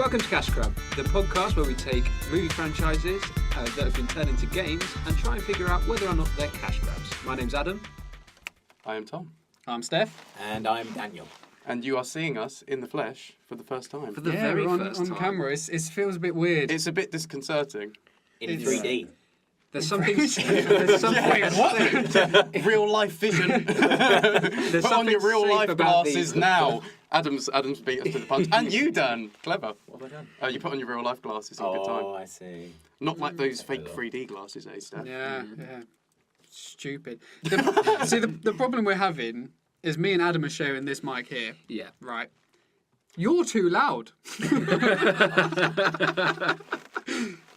Welcome to Cash Grab, the podcast where we take movie franchises that have been turned into games and try and figure out whether or not they're cash grabs. My name's Adam. I am Tom. I'm Steph. And I'm Daniel. And you are seeing us in the flesh for the first time. For the very first on time. camera. It feels a bit weird. It's a bit disconcerting. In 3D. There's something... there's something Real life vision. Put on your real life glasses now. Adam's beat us to the punch. And you, Dan. Clever. What have I done? You put on your real life glasses in good time. Oh, I see. Not like those fake 3D glasses, Steph? Yeah. Stupid. The problem we're having is me and Adam are sharing this mic here. Yeah. Right. You're too loud.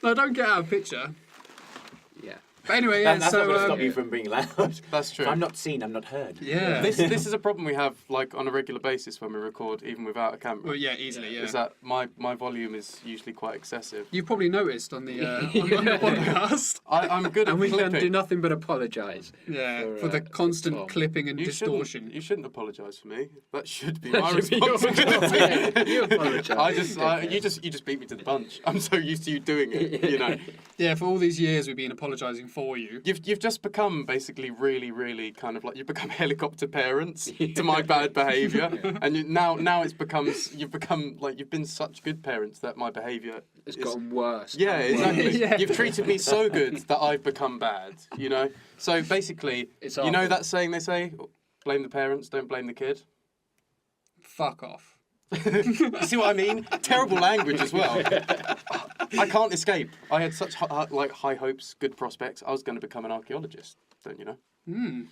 No, don't get out of picture. Yeah. But anyway, That's so not going to stop you from being loud. That's true. If I'm not seen, I'm not heard. yeah. This is a problem we have like on a regular basis when we record, even without a camera. Well, yeah, easily. Yeah. Is that my volume is usually quite excessive. You've probably noticed on the on the podcast. I'm good at And we can clipping. do nothing but apologise. Yeah, for the constant Tom. clipping and distortion. You shouldn't apologise for me. That should be my should be your responsibility. You apologise. You just beat me to the punch. I'm so used to you doing it. You know, Yeah, for all these years we've been apologising for you. you've just become basically really, really kind of like you've become helicopter parents to my bad behaviour, and now you've become like you've been such good parents that my behaviour It's gotten worse. Yeah, and worse. exactly. Yeah. You've treated me so good that I've become bad, you know? So basically, It's you know awful. that saying they say, blame the parents, don't blame the kid? Fuck off. See what I mean? Terrible language as well. I can't escape. I had such high hopes, good prospects. I was going to become an archaeologist, don't you know?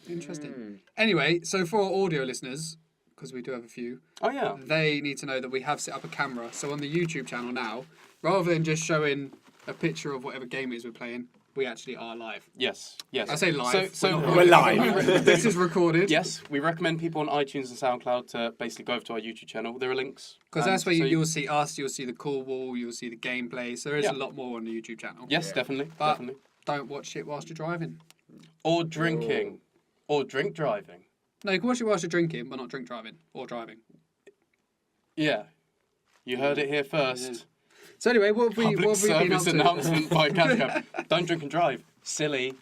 Interesting. Anyway, so for our audio listeners, because we do have a few, Oh, yeah. they need to know that we have set up a camera. So on the YouTube channel now, rather than just showing a picture of whatever game it is we're playing, we actually are live. Yes. I say live. We're live. This is recorded. Yes, we recommend people on iTunes and SoundCloud to basically go over to our YouTube channel. There are links. Because that's where So you'll see us, you'll see the cool wall, you'll see the gameplay. So there is Yeah. a lot more on the YouTube channel. Yes, definitely. But Definitely. don't watch it whilst you're driving. Or drinking. Or drink driving. No, you can watch it whilst you're drinking, but not drink driving or driving. Yeah. You heard it here first. So anyway, what have we Public been up service to? announcement by Cascab. Don't drink and drive. Silly.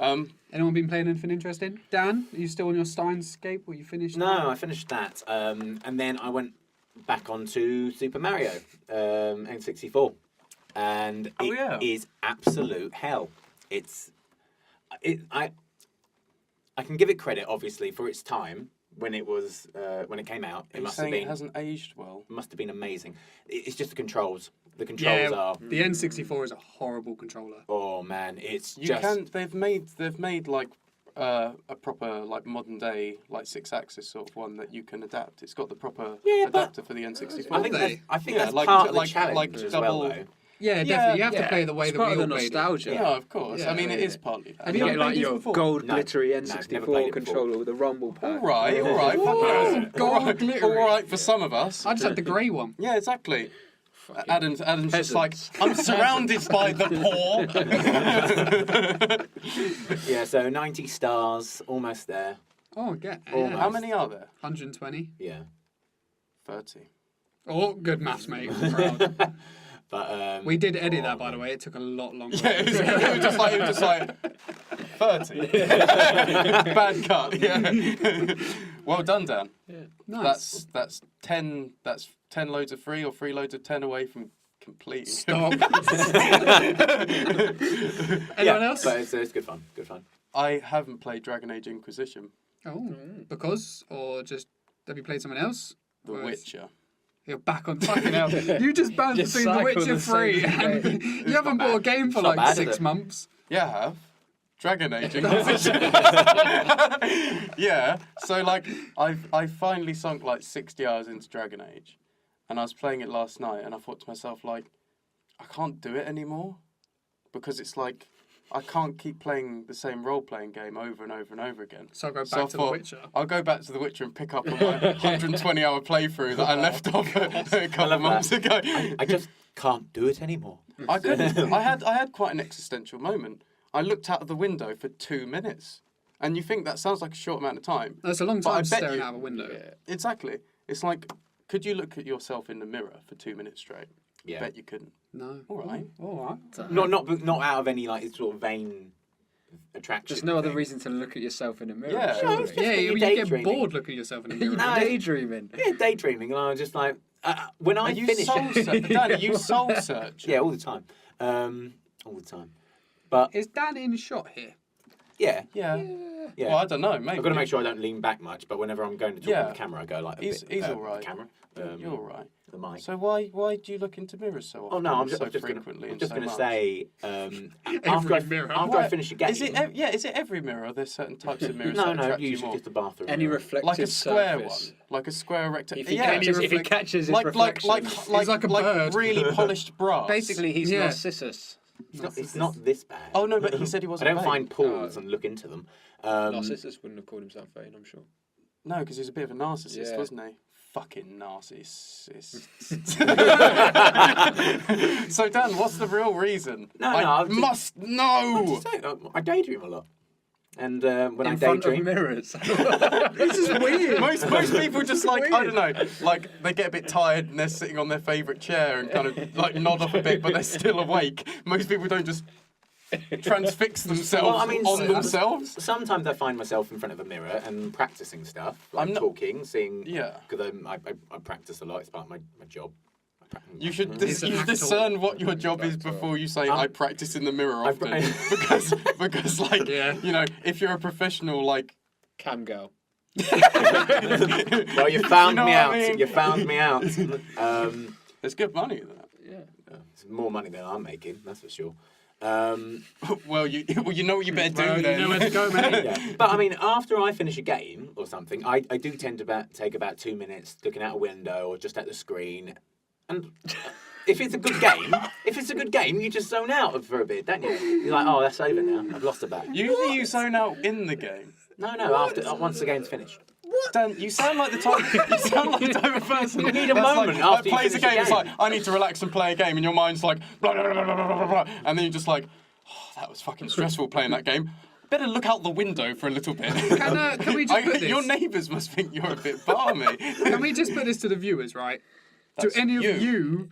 Anyone been playing anything interesting? Dan, are you still on your Steinscape? Or you finished? No, I finished that. And then I went back onto Super Mario N64. And it is absolute hell. I can give it credit, obviously, for its time when it was when it came out. It hasn't aged well. Must have been amazing. It's just the controls. The controls are. The N64 is a horrible controller. Oh man, it's They've made like a proper like modern day like 6-axis sort of one that you can adapt. It's got the proper adapter for the N64. I think Yeah, that's like- part of the like- challenge like as double- well, though. Yeah, definitely. You have to yeah. play the way It's that part we of all the played it. nostalgia. Yeah, of course. Yeah, I mean, it is partly that. Have you got like your gold No. glittery No, never played N64 it controller with a rumble pack? All right. Ooh, gold glittery. All right for some of us. I just had the grey one. Yeah, exactly. Adam's just like, I'm surrounded by the poor. Yeah, so 90 stars, almost there. Oh, get Almost. How many are there? 120. Yeah. 30. Oh, good maths, mate. I'm proud. But We did edit that, by the way. It took a lot longer. Yeah, it was just like 30. Bad cut. Yeah. Well done, Dan. Nice. That's 10. That's 10 loads of 3 or 3 loads of 10 away from complete. Stop. Anyone else? But it's good fun. Good fun. I haven't played Dragon Age Inquisition. Oh, because? Or just, have you played someone else? The Or is- Witcher. You're back on fucking hell. You just banned Just between The cycle Witcher the 3 same and game. you haven't bought a game for It's not like bad, is 6 it? months. Yeah, I have. Dragon Age Inquisition. Yeah, so like I finally sunk like 60 hours into Dragon Age, and I was playing it last night, and I thought to myself like, I can't do it anymore, because it's like I can't keep playing the same role-playing game over and over and over again. So I'll go I back to The thought, Witcher. I'll go back to The Witcher and pick up on my 120-hour playthrough that I left off a couple of months ago. I just can't do it anymore. I couldn't. I had quite an existential moment. I looked out of the window for 2 minutes, and you think that sounds like a short amount of time. That's a long But I time bet staring you- out of a window. Exactly. It's like, could you look at yourself in the mirror for 2 minutes straight? Yeah. Bet you couldn't. No. All right. All right. Not out of any like sort of vain attraction. There's no other thing. reason to look at yourself in a mirror. Yeah. surely. No, it's just Yeah, when you you're get daydreaming. bored looking at yourself in a mirror. You're No. daydreaming. Yeah, daydreaming, and I was just like, when I Are you finish soul it, Dan, are you soul searching? yeah, all the time, all the time. But Is Dan in shot here? yeah, Yeah. yeah. Well, I don't know. Maybe. I've got to make sure I don't lean back much. But whenever I'm going to talk Yeah. on the camera, I go like a He's bit. all right. The camera. You're all right. The mic. So why do you look into mirrors so often? Oh no, I'm so just frequently going and so to much? say after I What? finish a game. Is it every mirror? Are there certain types of mirrors No, that no, attract you usually more? just the bathroom. Any mirror. reflective Like a square surface. one, like a square rectangle. If he, Yeah, catches, if he catches his like reflection, He's like a bird. really polished brass. basically he's Yeah. Narcissus. It's not this bad. Oh no, but he said he I wasn't. don't vain. find pools and look into them. Narcissus wouldn't have called himself vain, I'm sure. No, because he was a bit of a narcissist, Yeah. wasn't he? Fucking narcissist. So Dan, what's the real reason? No, I I'm just- must I'm know. just saying, I daydream a lot. And when I In front of daydream, mirrors. This is weird. Most people just like, I don't know, like they get a bit tired and they're sitting on their favourite chair and kind of like nod off a bit, but they're still awake. Most people don't just transfix themselves Well, I mean, on themselves. sometimes I find myself in front of a mirror and practicing stuff, like I'm not- talking, seeing. Yeah. Because I practice a lot. It's part of my job. You should He's an actor. discern what your job is before you say I practice in the mirror I've- often, because like Yeah. you know if you're a professional like Cam girl. Well, you found You know me what out. I mean? You found me out. there's good money in that. Yeah. It's more money than I'm making. That's for sure. Well, you know what you better do Well, then. you know where to go, mate. Yeah. But I mean, after I finish a game or something, I do tend to take about 2 minutes looking out a window or just at the screen. And if it's a good game, you just zone out for a bit, don't you? You're like, oh, that's over now. I've lost a bet. Usually you zone out in the game. No, after once the game's finished. Dan, you sound like the type of person. You need a that's moment like, after you plays a finish game. a It's game. like I need to relax and play a game, and your mind's like blah blah blah blah blah blah, blah, and then you're just like, oh, that was fucking stressful playing that game. Better look out the window for a little bit. Can we just put this? Your neighbours must think you're a bit balmy. Can we just put this to the viewers, right? That's Do any of you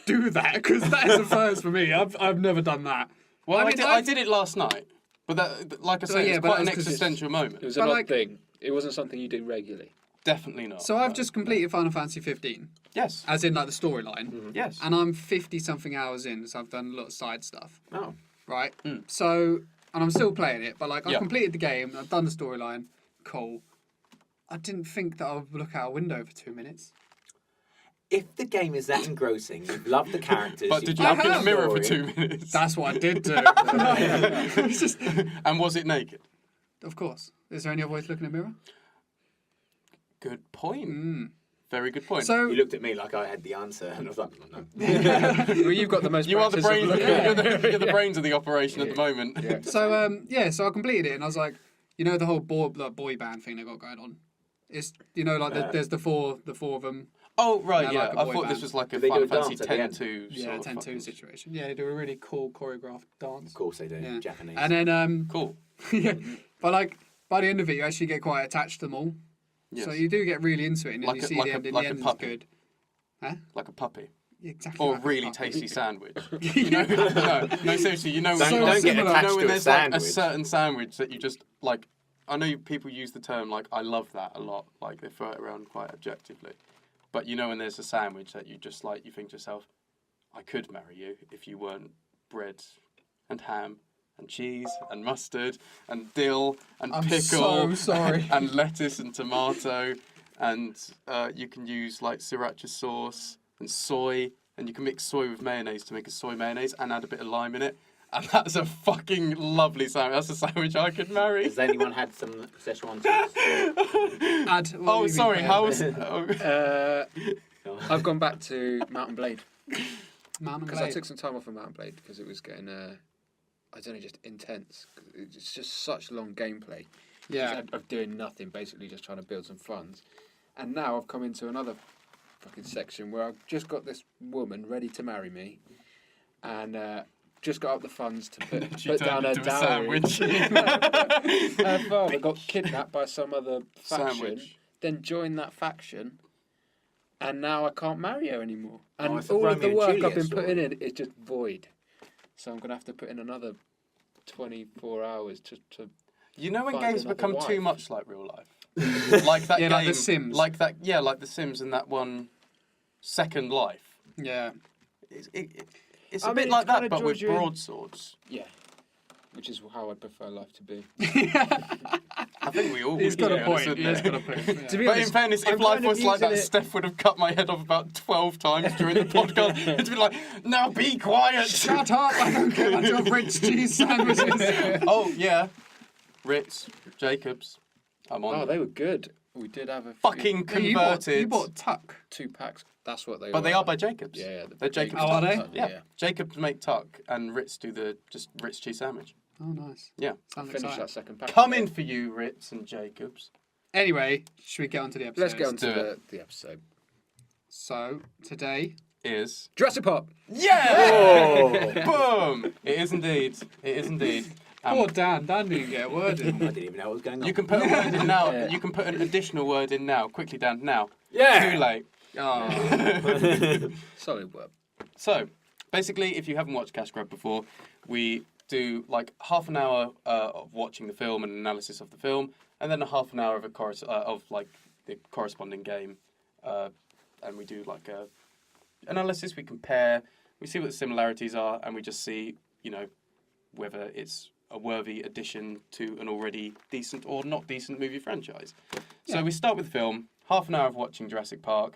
do that? Because that is a first for me. I've never done that. Well, I mean, I did it last night, but that, like I said, yeah, it's but quite an that's 'cause it's- existential It moment. was But an odd like- thing. It wasn't something you did regularly. Definitely not. So I've no. just completed Final Fantasy 15, yes, as in like the storyline, yes. and I'm 50 something hours in, so I've done a lot of side stuff, Oh. right? So, and I'm still playing it, but like I Yeah. completed the game, I've done the storyline, cool. I didn't think that I would look out a window for 2 minutes. If the game is that engrossing, you've loved the characters. But did you've you look loved in the the mirror for story, 2 minutes? That's what I did do. It's just, And was it naked? of course. Is there any other way to look in a mirror? Good point. Very good point. So, You looked at me like I had the answer, and I was like, no. Well, you've got the most you are the practice of brains. looking- You're the brains of the operation at the moment. Yeah. so I completed it, and I was like, you know, the whole boy band thing they got going on. It's there's the four of them. Oh right, Yeah, yeah. like a I boy thought band. this was like a Do they do Final a Fantasy dance at the end? 10-2 Yeah, sort of 10-2 fucking- situation. Yeah, they do a really cool choreographed dance. Of course they do. Yeah. Japanese. And then Cool. yeah, but like by the end of it, you actually get quite attached to them all. Yes. So you do get really into it, and then Like you a- see like the a- end. And like the a end is puppy. good. Huh? Like a puppy. Exactly. Or like a a really puppy. tasty sandwich. You know, no, seriously. You know, Don't- when, don't get you know attached when to a there's like a sandwich. certain sandwich that you just like. I know people use the term like I love that a lot. Like they throw it around quite objectively. But you know when there's a sandwich that you just like, you think to yourself, I could marry you if you weren't bread and ham and cheese and mustard and dill and I'm pickle so sorry. and lettuce and tomato, and you can use like sriracha sauce and soy, and you can mix soy with mayonnaise to make a soy mayonnaise and add a bit of lime in it, and that's a fucking lovely sandwich. That's a sandwich I could marry. Has anyone had some Szechuan sauce? Oh, sorry. How was? I've gone back to Mountain Blade. Mountain Because I Blade. took some time off of Mountain Blade because it was getting, I don't know, just intense. It's just such long gameplay. Yeah. Of doing nothing, basically just trying to build some funds. And now I've come into another fucking section where I've just got this woman ready to marry me, and just got up the funds to put down her dowry. Her father got kidnapped by some other faction, Sandwich. then joined that faction, and now I can't marry her anymore. And it's the all of the Romeo and work I've Juliet been story. putting in is just void. So I'm gonna have to put in another 24 hours to You know when Find games another become too wife. much like real life? Like that Yeah, game. like The Sims. Like The Sims and that one Second Life. Yeah. It's I a mean, bit like it's kinda that, but with draws you in. broadswords. yeah, which is how I prefer life to be. I think we all He's would, got to a be point. honest, Yeah, he's wouldn't got a it? point. To be Yeah. But in honest, fairness, if I'm life kind of was like that, using it- Steph would have cut my head off about 12 times during the podcast. It'd be like, now be quiet. Shut up! I don't care about your French cheese sandwiches. Oh, yeah. Ritz, Jacobs. I'm on. Oh, they were good. We did have a few- fucking Yeah, converted. you bought Tuck. 2 packs. That's what they were. But they are by Jacobs. Yeah, They're Jacobs. Oh, are Tuck. they? Yeah. Jacobs make tuck and Ritz do the just Ritz cheese sandwich. Oh, nice. Yeah. Sounds Finish exciting. that second pack. Coming for you, Ritz and Jacobs. Anyway, should we get on to the episode? Let's get on do to the episode. So, today... Is Jurassic Park. yeah. Boom. It is indeed. It is indeed. Poor Dan. Dan didn't get a word I in. didn't even know what was going on. You can put a word in now. Yeah. You can put an additional word in now. Quickly, Dan. Now. Yeah. Too late. Oh. Solid work. So, basically, if you haven't watched Cash Grab before, we do like half an hour of watching the film and analysis of the film, and then a half an hour of like the corresponding game, and we do like a analysis. We compare, we see what the similarities are, and we just see, you know, whether it's a worthy addition to an already decent or not decent movie franchise. So we start with the film, half an hour of watching Jurassic Park.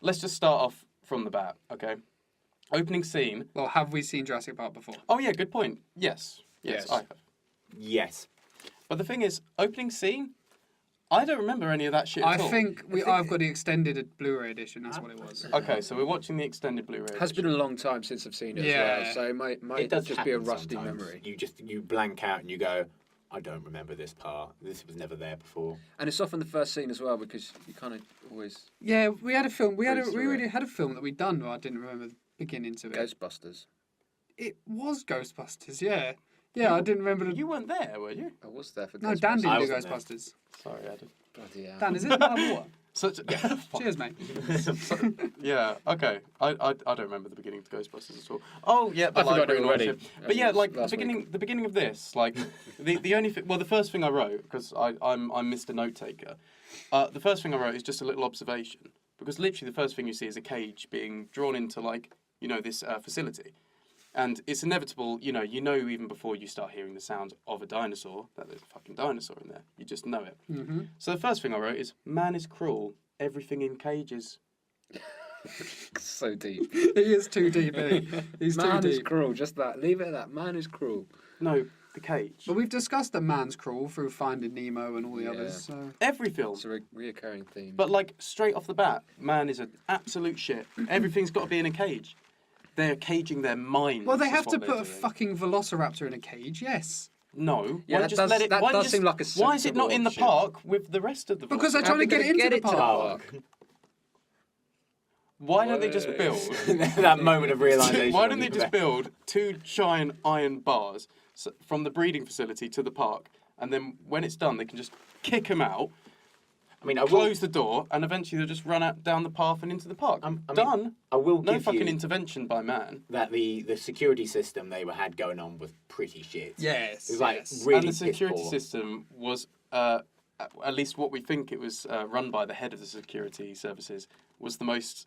Let's just start off from the bat, okay? Opening scene. Well, have we seen Jurassic Park before? Oh yeah, good point. Yes, Yes. I have. Yes. But the thing is, opening scene, I don't remember any of that shit at all. I think I've got the extended Blu-ray edition. That's what it was. Okay, so we're watching the extended Blu-ray. Has been a long time since I've seen it as Yeah. well, so it might It does just be a happen rusty sometimes. memory. You blank out and you go, I don't remember this part. This was never there before. And it's often the first scene as well because you kind of always Yeah, we had a film. We Breeze through already it. had a film that we'd done, but I didn't remember the beginning to it. Ghostbusters. It was Ghostbusters. Yeah, yeah. I didn't remember. You weren't there, were you? I was there for No, Ghostbusters. Dan didn't I do wasn't there. Ghostbusters. Sorry, I did. Bloody hell. Dan, is this my water? Such. Cheers, mate. Yeah. Okay. I don't remember the beginning of Ghostbusters at all. Oh yeah, the I forgot library it and all that already. shit. But yeah, like the Last beginning of this, like the only well, the first thing I wrote because I'm Mr. Note Taker. The first thing I wrote is just a little observation because literally the first thing you see is a cage being drawn into like this facility. And it's inevitable, you know even before you start hearing the sounds of a dinosaur, that there's a fucking dinosaur in there. You just know it. Mm-hmm. So the first thing I wrote is, man is cruel, everything in cages. So deep. He is too deep. Isn't he? He's Man too is deep. cruel. Just that. Leave it at that. Man is cruel. No, the cage. But we've discussed that man's cruel through Finding Nemo and all the Yeah. others. So Every film. It's a reoccurring theme. But like, straight off the bat, man is an absolute shit. Everything's got to be in a cage. They're caging their minds. well, they is have to what put they're a doing. fucking velociraptor in a cage. Yes, No. Yeah, why that just does- let it, that why does just- seem like a Why is it not sensible in the option. park with the rest of the because they're velociraptor? trying to How get are they into gonna the park. Why don't they just build? That moment of realization. Why don't they just build 2 giant iron bars from the breeding facility to the park, and then when it's done, they can just kick them out, I mean, I will. close the door, and eventually they'll just run out down the path and into the park. I mean, Done. I will No give fucking you intervention by man. that the security system they had going on was pretty shit. Yes, It was like yes. really And the piss security poor. system was, at least what we think it was, run by the head of the security services, was the most,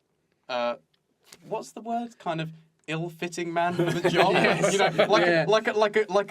what's the word? Kind of ill-fitting man for the job. Yes. You know, Yeah. like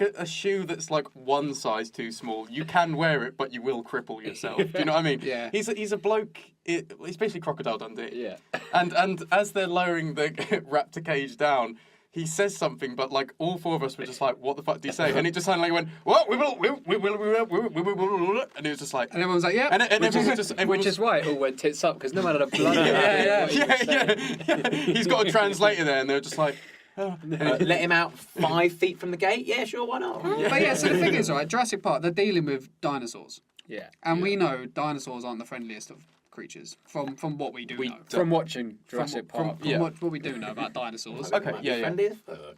a shoe that's like one size too small. You can wear it, but you will cripple yourself. Do you know what I mean? Yeah. He's a bloke. He's basically Crocodile Dundee. Yeah. And as they're lowering the raptor cage down, he says something, but like all 4 of us were just like, "What the fuck did he say?" And it just sounded like went, "What? We will," and it was just like, And everyone was like, "Yeah." and everyone was just, everyone Which was- is why it all went tits up because no matter the bloody Yeah, yeah. He's got a translator there, and they're just like, oh. Let him out 5 feet from the gate? Yeah, sure, why not? But yeah, so the thing is, right, Jurassic Park, they're dealing with dinosaurs. Yeah. And we know dinosaurs aren't the friendliest of creatures from what we do know. From watching Jurassic Park. From what we do know about dinosaurs. Okay, yeah.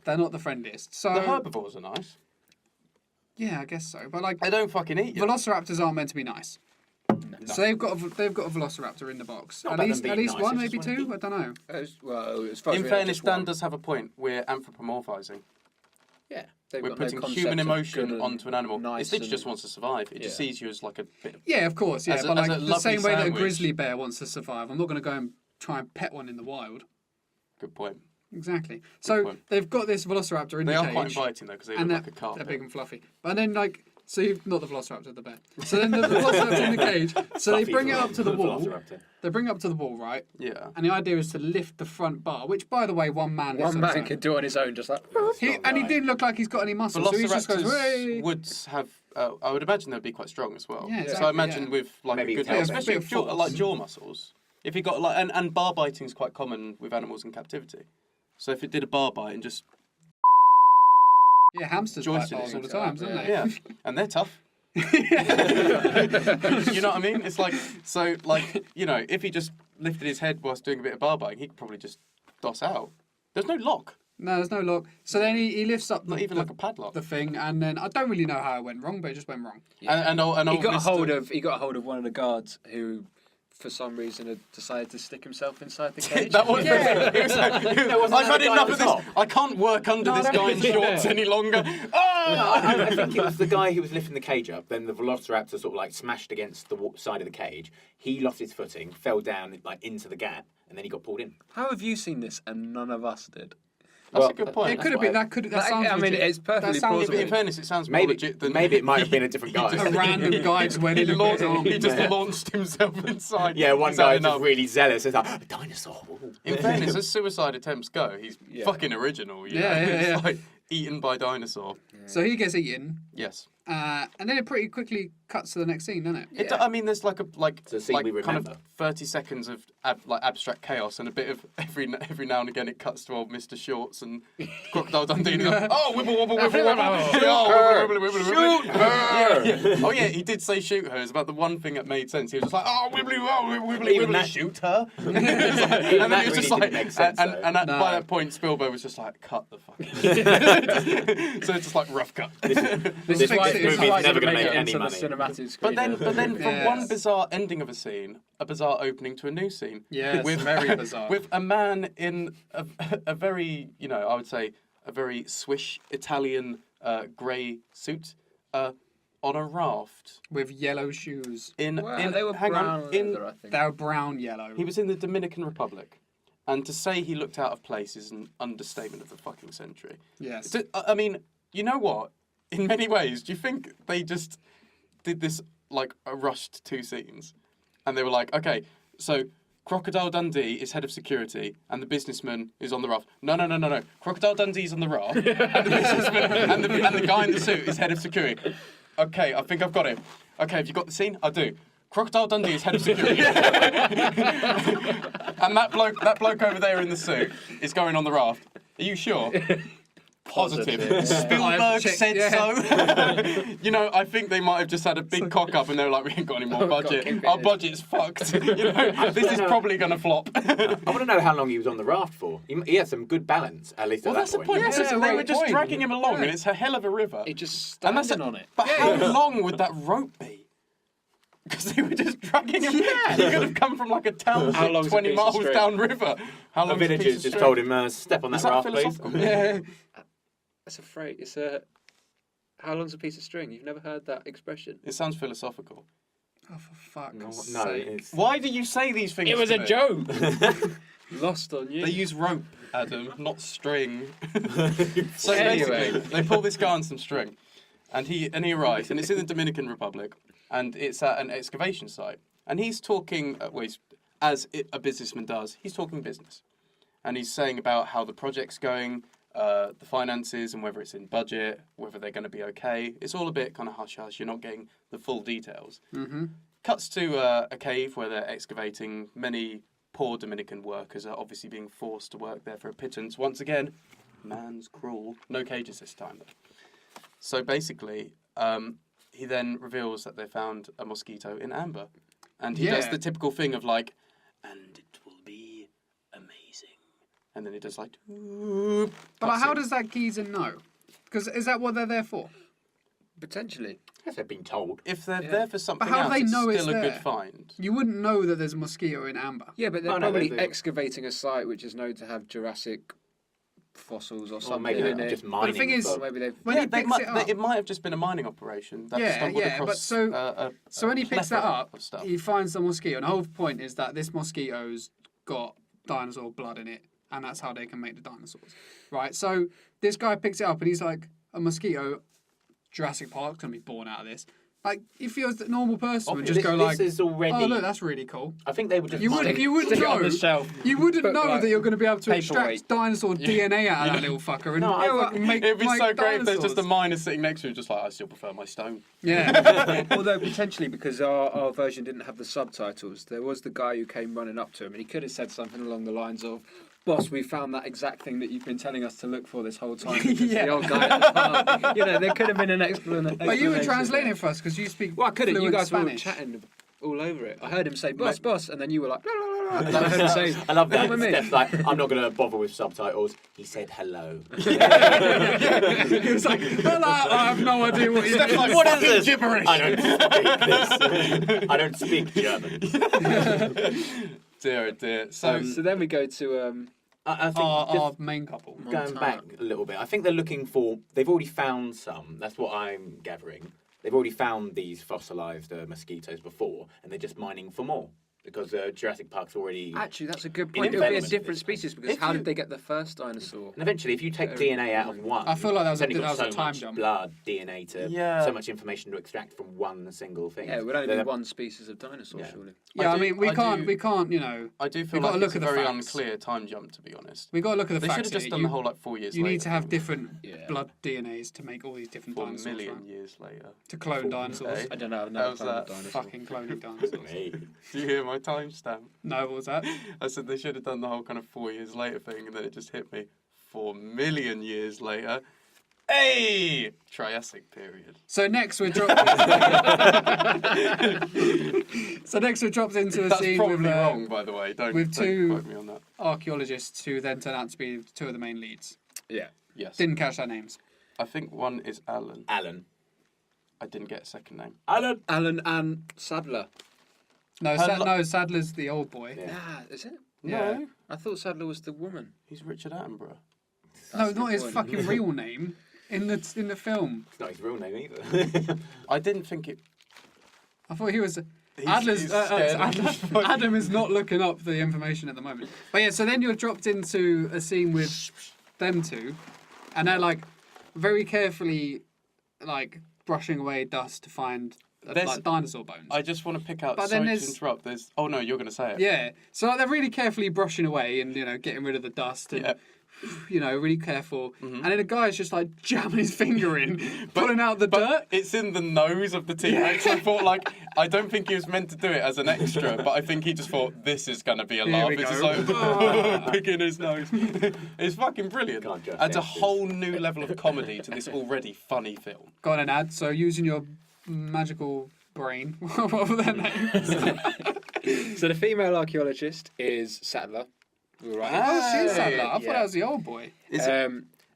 They're not the friendliest. So, The herbivores are nice. yeah, I guess so. But like, They don't fucking eat you. velociraptors aren't meant to be nice. So they've got a Velociraptor in the box. Not At bad least than being nice, one, it's maybe just one two. I don't know. Well, as far as In we know, fairness, just Dan one. does have a point. We're anthropomorphizing. Yeah, they've We're got no putting concept human of emotion good and onto an animal. nice It literally and- just wants to survive. It just Yeah. sees you as like a bit of... Yeah, of course. Yeah, As a- but as like a the lovely same way that a sandwich. grizzly bear wants to survive, I'm not going to go and try and pet one in the wild. Good point. Exactly. So point. they've got this Velociraptor in They the are cage. quite inviting though, because they and look they're, like a carpet. they're big and fluffy. But then, like, so you've not the Velociraptor, the bear. So then the Velociraptor in the cage. So they Fluffy bring it up to the wall. Velociraptor. They bring it up to the wall, right? Yeah. And the idea is to lift the front bar, which, by the way, one man lifts One on man his own. could do it on his own, just like. He didn't look like he's got any muscle, so he just goes, "Hey!" Velociraptors would have... I would imagine they'd be quite strong as well. Yeah, So exactly, I imagine yeah. with like Maybe a good... tail especially bend. with jaw, Bit of like force. jaw muscles. If he got like... And bar biting is quite common with animals in captivity. So if it did a bar bite and just... Yeah, hamsters bite Joystick balls all the it, time, don't they? Yeah. And they're tough. You know what I mean? It's like, so, like, you know, if he just lifted his head whilst doing a bit of bar biting, he could probably just doss out. There's no lock, No, there's no lock. So then he lifts up not even like a padlock. the thing, and then I don't really know how it went wrong, but it just went wrong. And He old got a Mr. hold of. He got a hold of one of the guards who, for some reason, had decided to stick himself inside the cage. That was, he was like, I've had the guy enough at of the this. top? I can't work under this guy in shorts any longer. No, Ah! I think it was the guy who was lifting the cage up. Then the Velociraptor sort of like smashed against the side of the cage. He lost his footing, fell down like into the gap, and then he got pulled in. How have you seen this and none of us did? That's Well, a good point. It could have been. That sounds I mean, legit. it's perfectly That sounds Yeah, but plausible. in fairness, it sounds more Maybe, legit than... maybe it might have been a different guy. a random guy's wedding. He just launched himself inside. Yeah, one Is that guy enough? just really zealous. It's like, a dinosaur. Ooh. In fairness, as suicide attempts go, he's Yeah. fucking original. You Yeah, know? yeah, It's yeah. like eaten by dinosaur. So he gets eaten, Yes. and then it pretty quickly cuts to the next scene, doesn't it? I mean, there's like It's a scene like we kind of remember. 30 seconds of abstract chaos, and a bit of every now and again it cuts to old Mr. Shorts and Crocodile Dundee. And goes, oh, wibble wobble wibble wobble. Shoot Oh, her. wibble, wibble, wibble, Shoot wibble. her. Yeah. Oh yeah, he did say shoot her. It's about the one thing that made sense. He was just like, oh, wibbly wibbly Even wibbly, that- shoot her. Even And then that he was just really like, didn't make sense, and though. No. by that point, Spielberg was just like, cut the fucking. So it's just like rough cut. This is why- this is movie's why never going to make make it any into money. the cinematic screen. But then from Yes. one bizarre ending of a scene, a bizarre opening to a new scene. Yes, very bizarre. With a man in a very, you know, I would say, a very swish Italian grey suit on a raft. With yellow shoes. In they were hang brown on, in leather, I think. They were brown yellow. he was in the Dominican Republic. And to say he looked out of place is an understatement of the fucking century. Yes. I mean, you know what? In many ways, do you think they just did this like a rushed two scenes? And they were like, okay, so Crocodile Dundee is head of security and the businessman is on the raft. No. Crocodile Dundee's on the raft and the businessman and the guy in the suit is head of security. Okay, I think I've got it. Okay, have you got the scene? I do. Crocodile Dundee is head of security. And that bloke over there in the suit is going on the raft. Are you sure? Positive. Spielberg I've checked- said yeah. so. You know, I think they might have just had a big cock up and they were like, we ain't got any more God, budget. keep it Our in. budget's fucked. You know, this is probably going to flop. I want to know how long he was on the raft for. He had some good balance, at least Well, at that's the that point. point. Yes, Yeah, they were right just point. dragging him along, and it's a hell of a river. It just And standing on it. But how long would that rope be? Because they were just dragging him. Yeah. He could have come from like a town How long's a 20 piece of miles string? downriver. How The long? villagers just told him, step on that Is that raft, please. philosophical? Yeah. That's a phrase. It's a. How long's a piece of string? You've never heard that expression. It sounds philosophical. Oh, for fuck's No, sake. it's... Why do you say these things? It was to a me? joke. Lost on you. They use rope, Adam, not string. So Anyway. basically, they pull this guy on some string, and he arrives, and it's in the Dominican Republic, and it's at an excavation site, and he's talking, a businessman does. He's talking business, and he's saying about how the project's going, the finances, and whether it's in budget, whether they're going to be okay. It's all a bit kind of hush hush. You're not getting the full details. Mm-hmm. Cuts to a cave where they're excavating. Many poor Dominican workers are obviously being forced to work there for a pittance. Once again, man's cruel. No cages this time, though. So basically, he then reveals that they found a mosquito in amber. And he does Yeah. the typical thing of like, and it will be amazing. And then he does like, But like, how cutscene. does that geezer know? Because is that what they're there for? Potentially. Yes, they've been told. If they're Yeah. there for something how do else, they it's know it's still a good there? find. You wouldn't know that there's a mosquito in amber. Yeah, but they're Oh, no, probably they do. excavating a site which is known to have Jurassic fossils or Or something maybe in they're it. just the mining. thing is- Or maybe they've. When yeah, he picks might, it up, it might have just been a mining operation. That Yeah, stumbled yeah, but across, so- So when he picks that plethora up, of stuff. he finds the mosquito, and the whole point is that this mosquito's got dinosaur blood in it, and that's how they can make the dinosaurs, right? So this guy picks it up, and he's like, a mosquito, Jurassic Park's gonna be born out of this. Like, if he was a normal person, would just This- go like, this is already. oh look, that's really cool. I think they were just. You mining- wouldn't Stick it on know. the shelf. You wouldn't Put, know like, that you're going to be able to paperweight. extract dinosaur DNA out of that little fucker and No, I- fucking make It'd be like so great if there's just a dinosaurs. miner sitting next to him, just like, I still prefer my stone. Yeah. Although potentially because our version didn't have the subtitles, there was the guy who came running up to him and he could have said something along the lines of, "Boss, we found that exact thing that you've been telling us to look for this whole time." Because Yeah. The old guy at the park. You know, there could have been an explanation. But you were translating it for us because you speak Well, I couldn't. You fluent guys Spanish. were chatting all over it. I heard him say, "Boss, boss," and then you were like, "La, la, la, la," and I heard him say, I love that. "Come with me." Steph's like, I'm not going to bother with subtitles. He said hello. He was like, "Hello, I have no idea what you're doing." What is this? gibberish. I don't speak this. I don't speak German. Dear, oh dear. So, So then we go to I think Our main couple. going back a little bit, I think they're looking for. They've already found some. That's what I'm gathering. They've already found these fossilised mosquitoes before, and they're just mining for more because Jurassic Park's already. Actually, that's a good In point. It would be a development. different species because If how you- did they get the first dinosaur? And eventually, if you take DNA out of one, I feel like that was it's only a- got that was a so time much jump. blood, DNA to Yeah. so much information to extract from one single thing. Yeah, it would only be They're- one species of dinosaur, Yeah. surely. Yeah, I do- mean, we I can't, you know, I do We've feel got to like look it's at a the very facts. unclear time jump, to be honest. we got to look at the They facts. should have just here. done You- the whole, like, 4 years You later. need to have thing. different Yeah. blood DNAs to make all these different 4 dinosaurs, million right? years later. To clone 4 dinosaurs. Hey. I don't know. I've never How's found a that? dinosaur. Fucking cloning dinosaurs. Hey. Do you hear my timestamp? No, what was that? I said they should have done the whole kind of 4 years later thing, and then it just hit me. 4 million years later. Hey! Triassic period. So next we're dropped. So next we're dropped into a That's scene probably with wrong, by the way. Don't two- quote me on that. archaeologists who then turn out to be two of the main leads. Yeah. Yes. Didn't catch their names. I think one is Alan. Alan. I didn't get a second name. Alan. Alan and Sadler. No, Hello- no, Sadler's the old boy. Yeah. Ah, is it? Yeah. No, I thought Sadler was the woman. he's Richard Attenborough. No, That's not the his point. fucking real name in the film. It's not his real name either. I didn't think it. I thought he was. He's Adler's, scared of me. Adam is not looking up the information at the moment. But yeah, so then you're dropped into a scene with them two, and they're like very carefully like brushing away dust to find There's- like dinosaur bones. I just want to pick out. But then Sorry to there's- interrupt. There's. Oh no, you're going to say it. Yeah, so like, they're really carefully brushing away and getting rid of the dust and Yeah. really careful. Mhm. And then the guy's just like jamming his finger in, pulling out the dirt. But it's in the nose of the T-Rex. I thought, like, I don't think he was meant to do it as an extra, but I think he just thought, this is going to be a Here laugh. we It's just go. like, picking his nose. It's fucking brilliant. Can't judge Adds a actors. whole new level of comedy to this already funny film. Go on and add. So using your magical brain, what were their names? So the female archaeologist is Sadler. Right. Oh, she's Sadler. I thought Yeah. that was the old boy.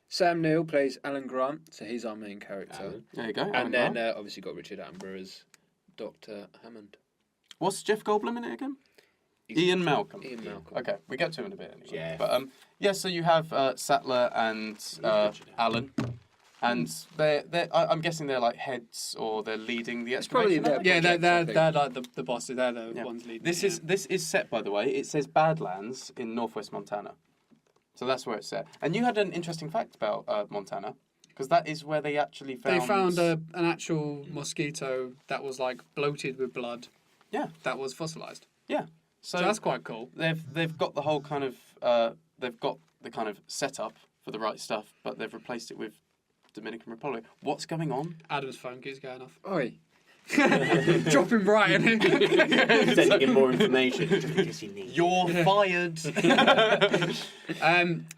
Sam Neill plays Alan Grant, so he's our main character. Alan. There you go. And Alan then Grant. obviously got Richard Attenborough as Dr. Hammond. What's Jeff Goldblum in it again? Ian Malcolm. Ian Malcolm. Okay, we get to him in a bit anyway. Yeah. But yeah, so you have Sattler and Alan. And I'm guessing they're like heads or they're leading the It's probably excavation. their Yeah, project, I they're think. like the bosses. They're the Yeah. ones leading. This is set, by the way. It says Badlands in northwest Montana, so that's where it's set. And you had an interesting fact about Montana, because that is where they actually found. They found an actual mosquito that was like bloated with blood. Yeah. That was fossilized. Yeah. So that's quite cool. They've got the whole kind of they've got the kind of setup for the right stuff, but they've replaced it with Dominican Republic. What's going on? Adam's phone keeps going off. Oi. Dropping right in it. Sending him more information just in case he needs. You're fired.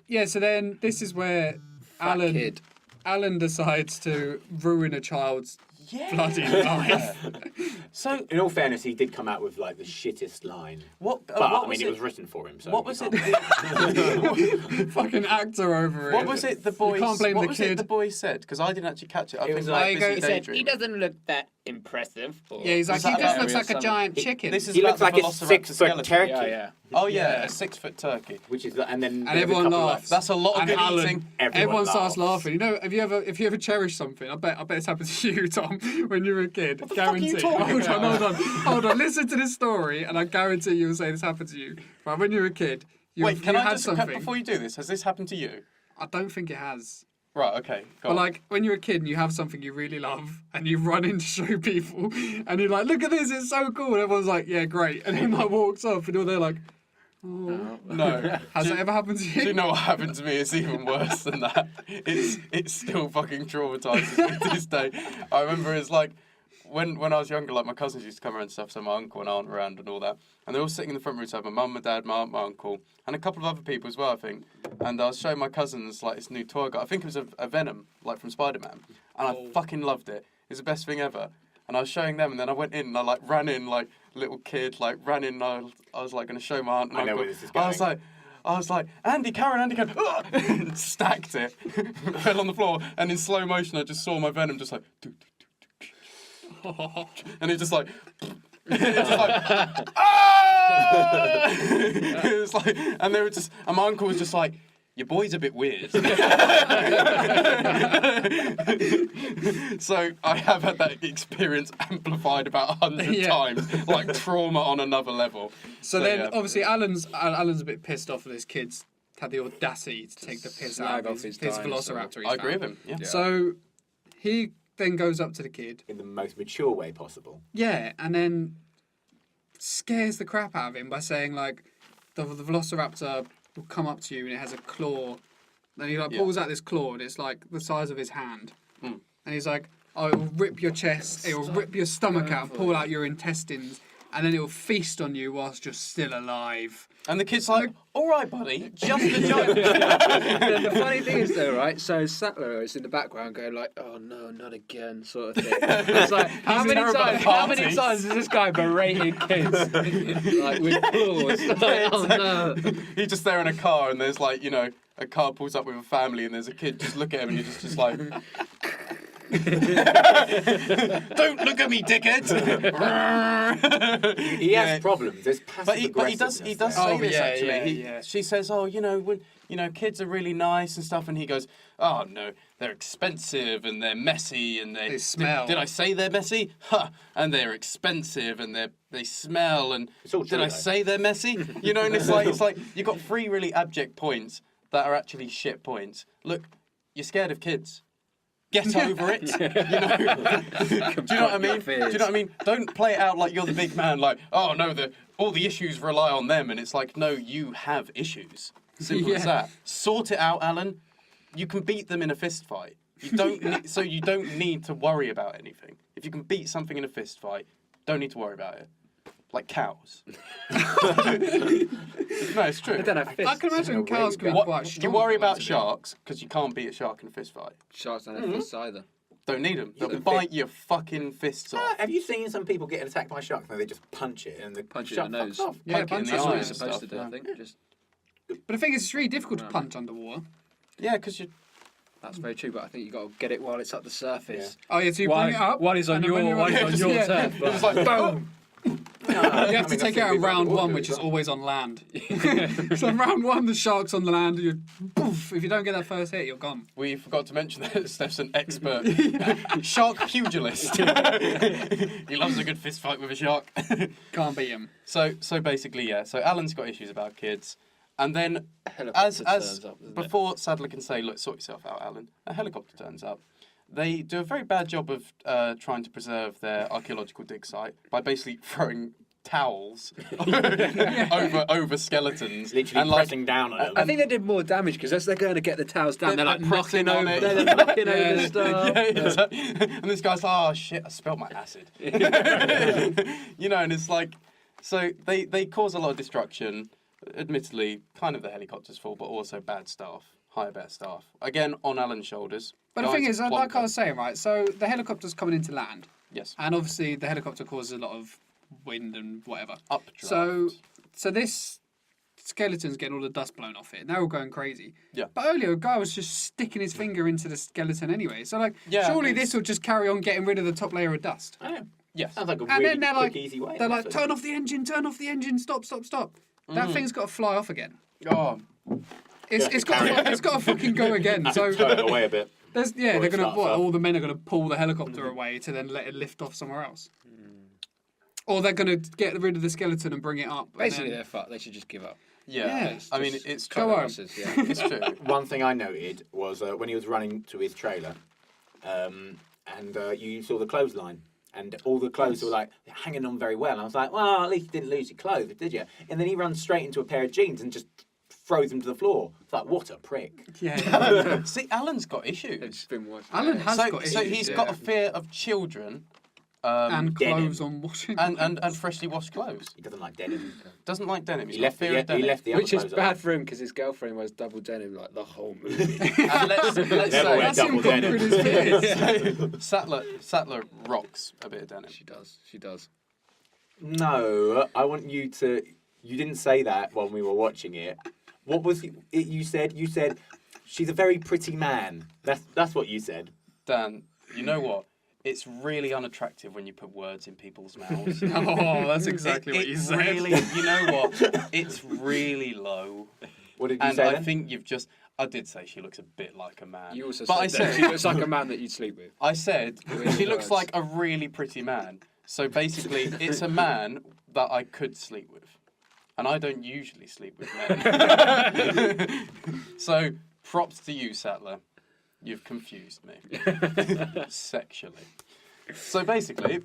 Yeah, so then this is where Fat kid. Alan decides to ruin a child's Yeah. bloody life. So In all fairness, he did come out with like the shittest line. what? But what I mean, it was written for him. So What you was it? can't- Fucking actor over it. What was it? The boy. can't blame what the was kid. it the boy said? Because I didn't actually catch it. I It think was I like- busy he said, daydreaming. he doesn't look that impressive. Or... Yeah, he's like, Was he that just about looks like a some- giant chicken. This is He about looks like the a Velociraptor 6-foot skeleton. turkey. Yeah. Oh yeah, Yeah. a 6-foot turkey. Which is, and then And there's a everyone couple of- laughs. That's a lot of And good Alan, eating. Everyone starts laughs. laughing. You know, if you ever cherish something, I bet it's happened to you, Tom, when you were a kid. What the fuck are you Guaranteed. talking about? Hold on. Listen to this story, and I guarantee you'll say this happened to you. Right, when you were a kid, you Wait, can you I had just something. before you do this? Has this happened to you? I don't think it has. Right. Okay. Go But on. like when you're a kid and you have something you really love and you run in to show people and you're like, look at this, it's so cool. And everyone's like, yeah, great. And then like walks off and you're there like, oh. No. Has that ever happened to Do you you? know what happened to me? It's even worse than that. It still fucking traumatises me to this day. I remember it's like when I was younger, like my cousins used to come around and stuff, so my uncle and aunt were around and all that. And they're all sitting in the front room, so I had my mum, my dad, my aunt, my uncle, and a couple of other people as well, I think. And I was showing my cousins like this new toy I got. I think it was a Venom, like from Spider-Man. And I fucking loved it. It's the best thing ever. And I was showing them, and then I went in and I like ran in like little kid, like ran in. And I was like going to show my aunt and I know uncle. where this is going. I was like, Andy, Karen, and stacked it, fell on the floor, and in slow motion I just saw my Venom just like, and it just like, it's just like, ah! It was like, and they were just, and my uncle was just like, your boy's a bit weird. So I have had that experience amplified about 100 Yeah. times, like trauma on another level. So then, yeah. obviously, Alan's a bit pissed off that his kids had the audacity to take the piss out Slag of off his his dinosaur. velociraptor. he's I agree found. with him. Yeah. Yeah. So he then goes up to the kid, in the most mature way possible. yeah, and then scares the crap out of him by saying like, the velociraptor will come up to you and it has a claw. Then he like Yeah. pulls out this claw and it's like the size of his hand, Mm. and he's like, "Oh, it will rip your chest, it will rip your stomach out, pull out your intestines, and then it will feast on you whilst you're still alive." And the kid's like, all right, buddy, just a joke. And the funny thing is though, right? So Sattler is in the background going like, "Oh no, not again," sort of thing. It's like, how many terrible at times parties. has this guy berated kids like with claws? Like, oh no. He's just there in a car, and there's like, you know, a car pulls up with a family, and there's a kid. Just look at him, and you're just like, don't look at me, dickhead. He has problems. There's passive But he does aggressiveness say Oh, this yeah, actually. yeah. She says, "Oh, you know, when kids are really nice and stuff," and he goes, "Oh no, they're expensive and they're messy and They smell." Did I say they're messy? Huh. And they're expensive and they smell and It's all true, did I though. say they're messy? You know, and it's like you've got 3 really abject points that are actually shit points. Look, you're scared of kids. Get over it. You know? Do you know what I mean? Do you know what I mean? Don't play it out like you're the big man, like, oh no, all the issues rely on them, and it's like, no, you have issues. Simple as Yeah. that. Sort it out, Alan. You can beat them in a fist fight. You don't so you don't need to worry about anything. If you can beat something in a fist fight, don't need to worry about it. Like cows. No, it's true. I don't know. I Fists. can imagine cows can be What, quite you strong. worry for that about to be. sharks because you can't beat a shark in a fist fight. Sharks don't have fists either. Don't need them. They'll can bite your fucking fists off. Have you seen some people get attacked by sharks and they just punch it and the Punch it shark in the nose. fucks off? Yeah, Poke it in punch the it. That's eye what and you're supposed to do, stuff, I think. Just But the thing is, it's really difficult to punch underwater. Yeah, because you. that's very true, but I think you got to get it while it's at the surface. Oh yeah, so you One- bring it up. one is on and then when your- you're one is on your yeah. turf. It's like boom. You have to take it out in round 1, which is always on land. So in round 1, the shark's on the land, and you poof. If you don't get that first hit, you're gone. We forgot to mention that Steph's an expert shark pugilist. He loves a good fist fight with a shark. Can't beat him. So basically, yeah. So Alan's got issues about kids, and then Helicopter as turns up, doesn't it? before Sadler can say, "Look, sort yourself out, Alan," a helicopter turns up. They do a very bad job of trying to preserve their archaeological dig site by basically throwing towels over skeletons, Literally and like pressing down on them. I think they did more damage because as they're going to get the towels down, they're like pressing knocking on over, it. they're knocking over Yeah. the stuff. Yeah, exactly. And this guy's like, "Oh shit, I spilled my acid." You know, and it's like, so they cause a lot of destruction. Admittedly, kind of the helicopter's fault, but also bad staff hire better staff. Again, on Alan's shoulders. But the Guys, thing is, like I plonker. was saying, right, so the helicopter's coming into land, Yes. and obviously the helicopter causes a lot of wind and whatever. Updraft. So this skeleton's getting all the dust blown off it, and they're all going crazy. Yeah. But earlier, a guy was just sticking his finger into the skeleton anyway. So, like, Yeah, surely it's- this will just carry on getting rid of the top layer of dust. Oh, Yes. sounds like a And really then they're quick, like, easy way. they're like, turn off the engine, stop. That thing's got to fly off again. Oh, It's got to fucking go again. So Turn it away a bit. they're Or it gonna starts up. all the men are gonna pull the helicopter away to then let it lift off somewhere else. Or they're gonna get rid of the skeleton and bring it up. and Basically, then- they're fucked. They should just give up. yeah. I mean, Just it's cut Go their home. losses, yeah. It's true. One thing I noted was when he was running to his trailer, and you saw the clothesline, and all the clothes were like hanging on very well. And I was like, well, at least you didn't lose your clothes, did you? And then he runs straight into a pair of jeans and just throws them to the floor. It's like, what a prick. Yeah. See, Alan's got issues. It's been worse. Alan has So, got so issues, he's yeah. got a fear of children and denim. clothes on washing. and freshly washed clothes. He doesn't like denim. Doesn't like denim. He's He got left, fear he, of denim. he left the other Which is clothes bad on. for him because his girlfriend wears double denim like the whole movie. And let's Never say wear That's him double conquering denim. his fears. Sattler rocks a bit of denim. She does. No, I want you to. You didn't say that when we were watching it. What was it you said? You said she's a very pretty man. That's what you said. Dan, you know what? It's really unattractive when you put words in people's mouths. Oh, that's exactly what you said. Really, you know what? It's really low. What did you And say I then? think you've just... I did say she looks a bit like a man. You also But I said that said- she looks like a man that you'd sleep with. I said With she looks words. like a really pretty man. So basically, it's a man that I could sleep with. And I don't usually sleep with men. So, props to you, Sattler. You've confused me. Sexually. So basically,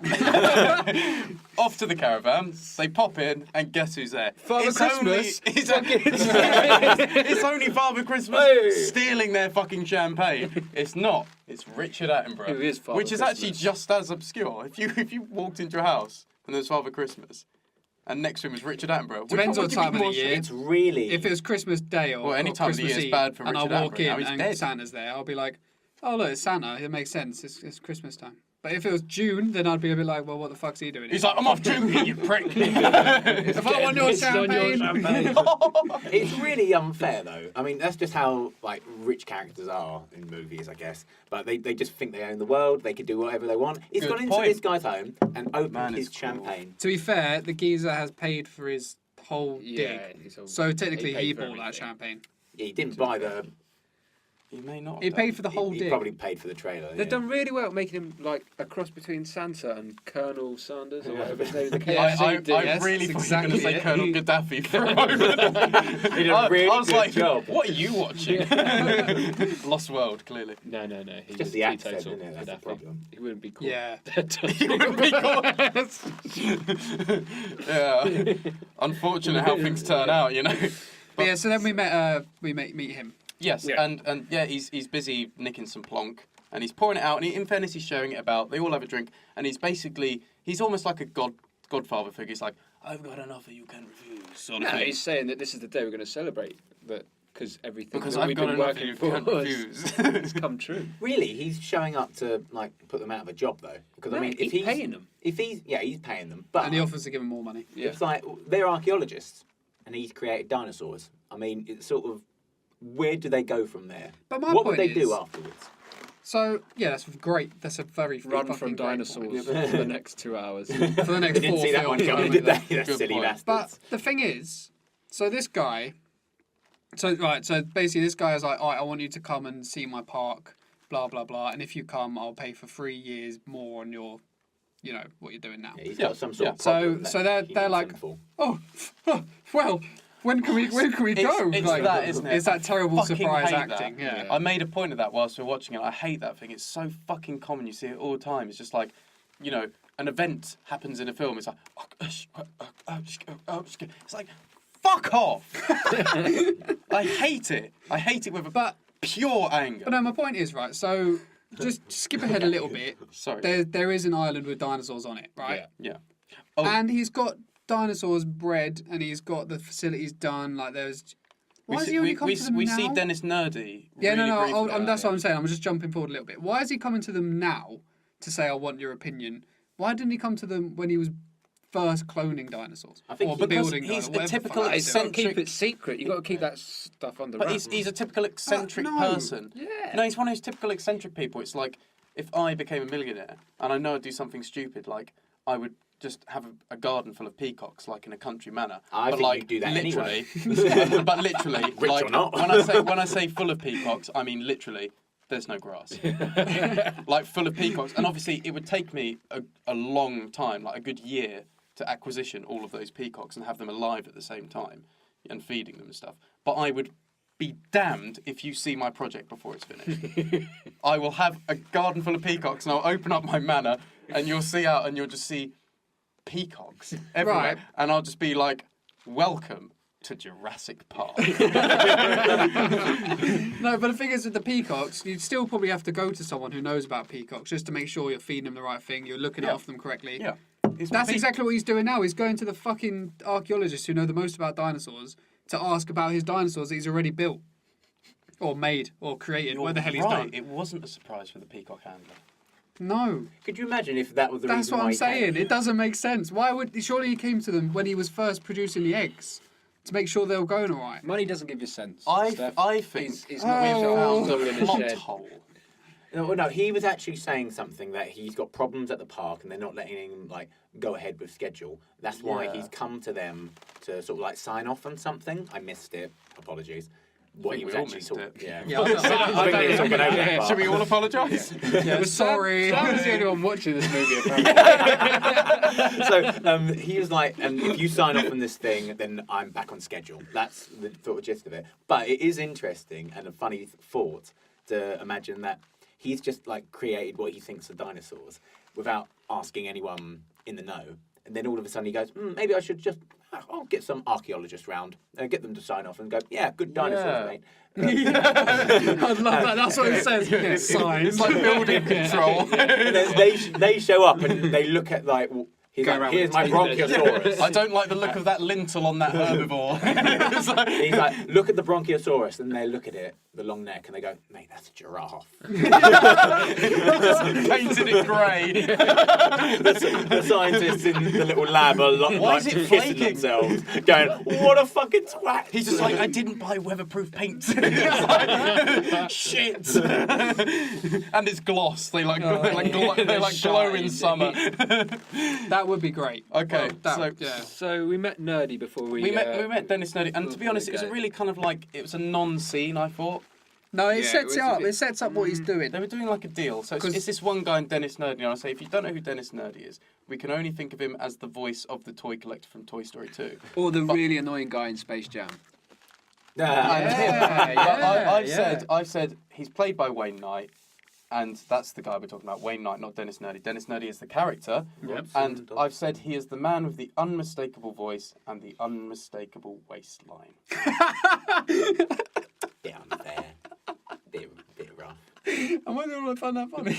off to the caravan, they pop in, and guess who's there? Father Christmas. It's only Father Christmas Hey. stealing their fucking champagne. It's not. It's Richard Attenborough. Who is Father Which is actually Christmas? just as obscure. If you walked into a house and there's Father Christmas, and next to him was Richard Attenborough. which Depends one what would you be time of the more year. It's really. If it was Christmas Day or, Well, any or time of the Christmas year is Eve, bad for and I Richard walk Attenborough. in Now he's and dead. Santa's there, I'll be like, oh look, it's Santa. It makes sense. It's Christmas time. But if it was June, then I'd be a bit like, well, what the fuck's he doing? He's here? like, I'm off June, you prick. if I want your Pissed on your champagne, It's really unfair though. I mean, that's just how like rich characters are in movies, I guess. But they just think they own the world. They can do whatever they want. He's Good gone into point. this guy's home and opened Man, his it's cool. champagne. to be fair, the geezer has paid for his whole Yeah. dig. he's all- So technically, paid he for bought that everything. champagne. Yeah, he didn't buy the. He may not. He have paid done. for the whole He dig. probably paid for the trailer. They've yeah. done really well making him like a cross between Santa and Colonel Sanders or whatever his name is. The Yeah, KFC dude. I Yes, really that's thought you were going to exactly say it. Colonel Gaddafi for a moment. He did a really I was good like, job. what are you watching? Lost World, clearly. No. He Just was the accent, teetotal isn't it? That's the Gaddafi. problem. He wouldn't be cool. Yeah. Yeah. Unfortunate how things turn out, you know. But yeah, so then we meet him. Yes, Yeah. and yeah, he's busy nicking some plonk, and he's pouring it out, and in fairness, he's sharing it about. They all have a drink, and he's almost like a godfather figure. He's like, I've got an offer you can refuse, sort of No, thing. he's saying that this is the day we're going to celebrate that because everything Because that I've we've got been an offer working you for can't refuse. has come true. Really, he's showing up to like put them out of a job though. Because I No, mean, if he's paying them. If he's paying them. But And he offers to give him more money. Yeah. it's like they're archaeologists, and he's created dinosaurs. I mean, it's sort of where do they go from there? But my What would point they is, do afterwards? So yeah, that's great. That's a very Run fucking from great dinosaurs point. for the next 2 hours. for the next They didn't 4 see that one films. coming, won't did they? they? That's Good silly point. bastards. But the thing is, so this guy, so basically this guy is like, all right, I want you to come and see my park, blah blah blah, and if you come, I'll pay for 3 years more on your, you know, what you're doing now. Yeah, he's Yeah, got some sort yeah. of So- problem so that they're he needs like- them for. Oh, well, when can we go? It's Like, that, isn't it? It's that terrible fucking surprise hate that. acting. Yeah. I made a point of that whilst we were watching it. I hate that thing. It's so fucking common. You see it all the time. It's just like, you know, an event happens in a film. It's like, it's like, fuck off. I hate it. I hate it with a pure anger. But no, my point is, right, so just skip ahead a little bit. Sorry. There is an island with dinosaurs on it, right? Yeah. Yeah. Oh. And he's got dinosaurs bred and he's got the facilities done. Like there's Why has he only come to them we now? see Dennis Nerdy. Yeah, really no. briefly That's what earlier. I'm saying. I'm just jumping forward a little bit. Why is he coming to them now to say, "I want your opinion"? Why didn't he come to them when he was first cloning dinosaurs? I think or because building he's dinosaurs? a typical Whatever the fuck Don't they do. keep it secret. You got to keep that stuff under But wraps. he's a typical eccentric no. person. Yeah. No, he's one of those typical eccentric people. It's like if I became a millionaire and I know I'd do something stupid, like I would just have a garden full of peacocks, like in a country manner. I but think like you'd do that literally, anyway. but literally, Rich like or not. when I say full of peacocks, I mean literally. There's no grass, like full of peacocks, and obviously it would take me a long time, like a good year, to acquisition all of those peacocks and have them alive at the same time, and feeding them and stuff. But I would be damned if you see my project before it's finished. I will have a garden full of peacocks, and I'll open up my manor, and you'll see out, and you'll just see peacocks everywhere, Right. and I'll just be like, "Welcome to Jurassic Park." No, but the thing is with the peacocks, you'd still probably have to go to someone who knows about peacocks just to make sure you're feeding them the right thing, you're looking Yeah. after them correctly. Yeah, That's exactly what he's doing now. He's going to the fucking archaeologists who know the most about dinosaurs to ask about his dinosaurs that he's already built. Or made, or created, You're what the hell he's right. done. It wasn't a surprise for the peacock handler. No. Could you imagine if that was the That's reason what why I'm he saying. came? It doesn't make sense. Why would... Surely he came to them when he was first producing the eggs to make sure they were going all right. Money doesn't give you sense. I Steph. think He's Oh. not we've found all in a a plot shed. hole. No, he was actually saying something that he's got problems at the park and they're not letting him like go ahead with schedule. That's why Yeah. he's come to them to sort of like sign off on something. I missed it. Apologies. What think he was we all actually missed talking. it. Yeah. Yeah, I think we were talking over that part. Should we all apologise? Yeah, sorry. Sam was the only one watching this movie, apparently. So he was like, and if you sign off on this thing, then I'm back on schedule. That's the sort of gist of it. But it is interesting and a funny thought to imagine that he's just like created what he thinks are dinosaurs without asking anyone in the know. And then all of a sudden he goes, maybe I should just, I'll get some archaeologists round, get them to sign off and go, yeah, good dinosaurs, Yeah. mate. I love that. That's what it says. Yeah, signs. It's like building control. And then they show up and they look at like, well, he's Go like, around here's with my a tape measure. Bronchiosaurus. I don't like the look of that lintel on that herbivore. It's like- He's like, look at the Bronchiosaurus, and they look at it, the long neck, and they go, mate, that's a giraffe. painted it grey. The scientists in the little lab are Why like is it kissing flaking? themselves, going, what a fucking twat. He's just like, I didn't buy weatherproof paint. It's like, shit. And it's gloss. They like, they like glow in summer. That would be great. Okay, Well, so yeah. So we met Nerdy before we met Dennis Nerdy, and to be honest, it was a Okay. really kind of like it was a non-scene. I thought No, it Yeah, sets it it was a up. bit- It sets up what he's doing. they were doing like a deal. So 'Cause- it's this one guy, Dennis Nerdy, and I say if you don't know who Dennis Nerdy is, we can only think of him as the voice of the toy collector from Toy Story 2. Or the really annoying guy in Space Jam. I've said he's played by Wayne Knight, and that's the guy we're talking about. Wayne Knight, not Dennis Nerdy. Dennis Nerdy is the character, and I've said he is the man with the unmistakable voice and the unmistakable waistline. Bit unfair. Bit rough. I wonder if I found that funny.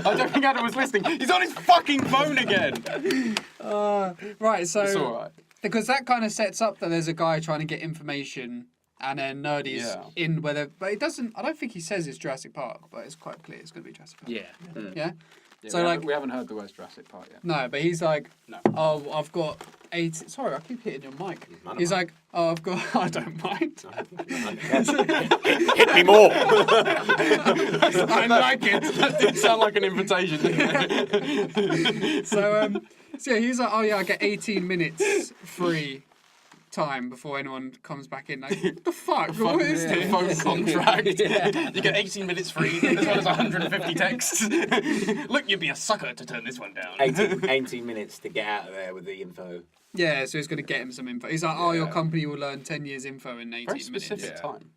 I don't think Adam was listening. He's on his fucking phone again. Right, so It's all right. because that kind of sets up that there's a guy trying to get information, and then Nerdy's Yeah. in whether, but it doesn't. I don't think he says it's Jurassic Park, but it's quite clear it's going to be Jurassic Park. Yeah. Yeah. Yeah, So, we like- haven't- we haven't heard the words Jurassic Park yet. No, but he's like, No. oh, I've got 8. Sorry, I keep hitting your mic. None He's of like, oh, I've got. I don't mind. Hit me more. I like it. That did sound like an invitation, didn't it? So yeah, he's like, oh yeah, I get 18 minutes free time before anyone comes back in. Like, what the fuck? What is The this? phone contract. You get 18 minutes free as well as 150 texts. Look, you'd be a sucker to turn this one down. 18 minutes to get out of there with the info. Yeah, so he's going to get him some info. He's like, oh, your company will learn 10 years info in 18 Very minutes. specific Yeah. time.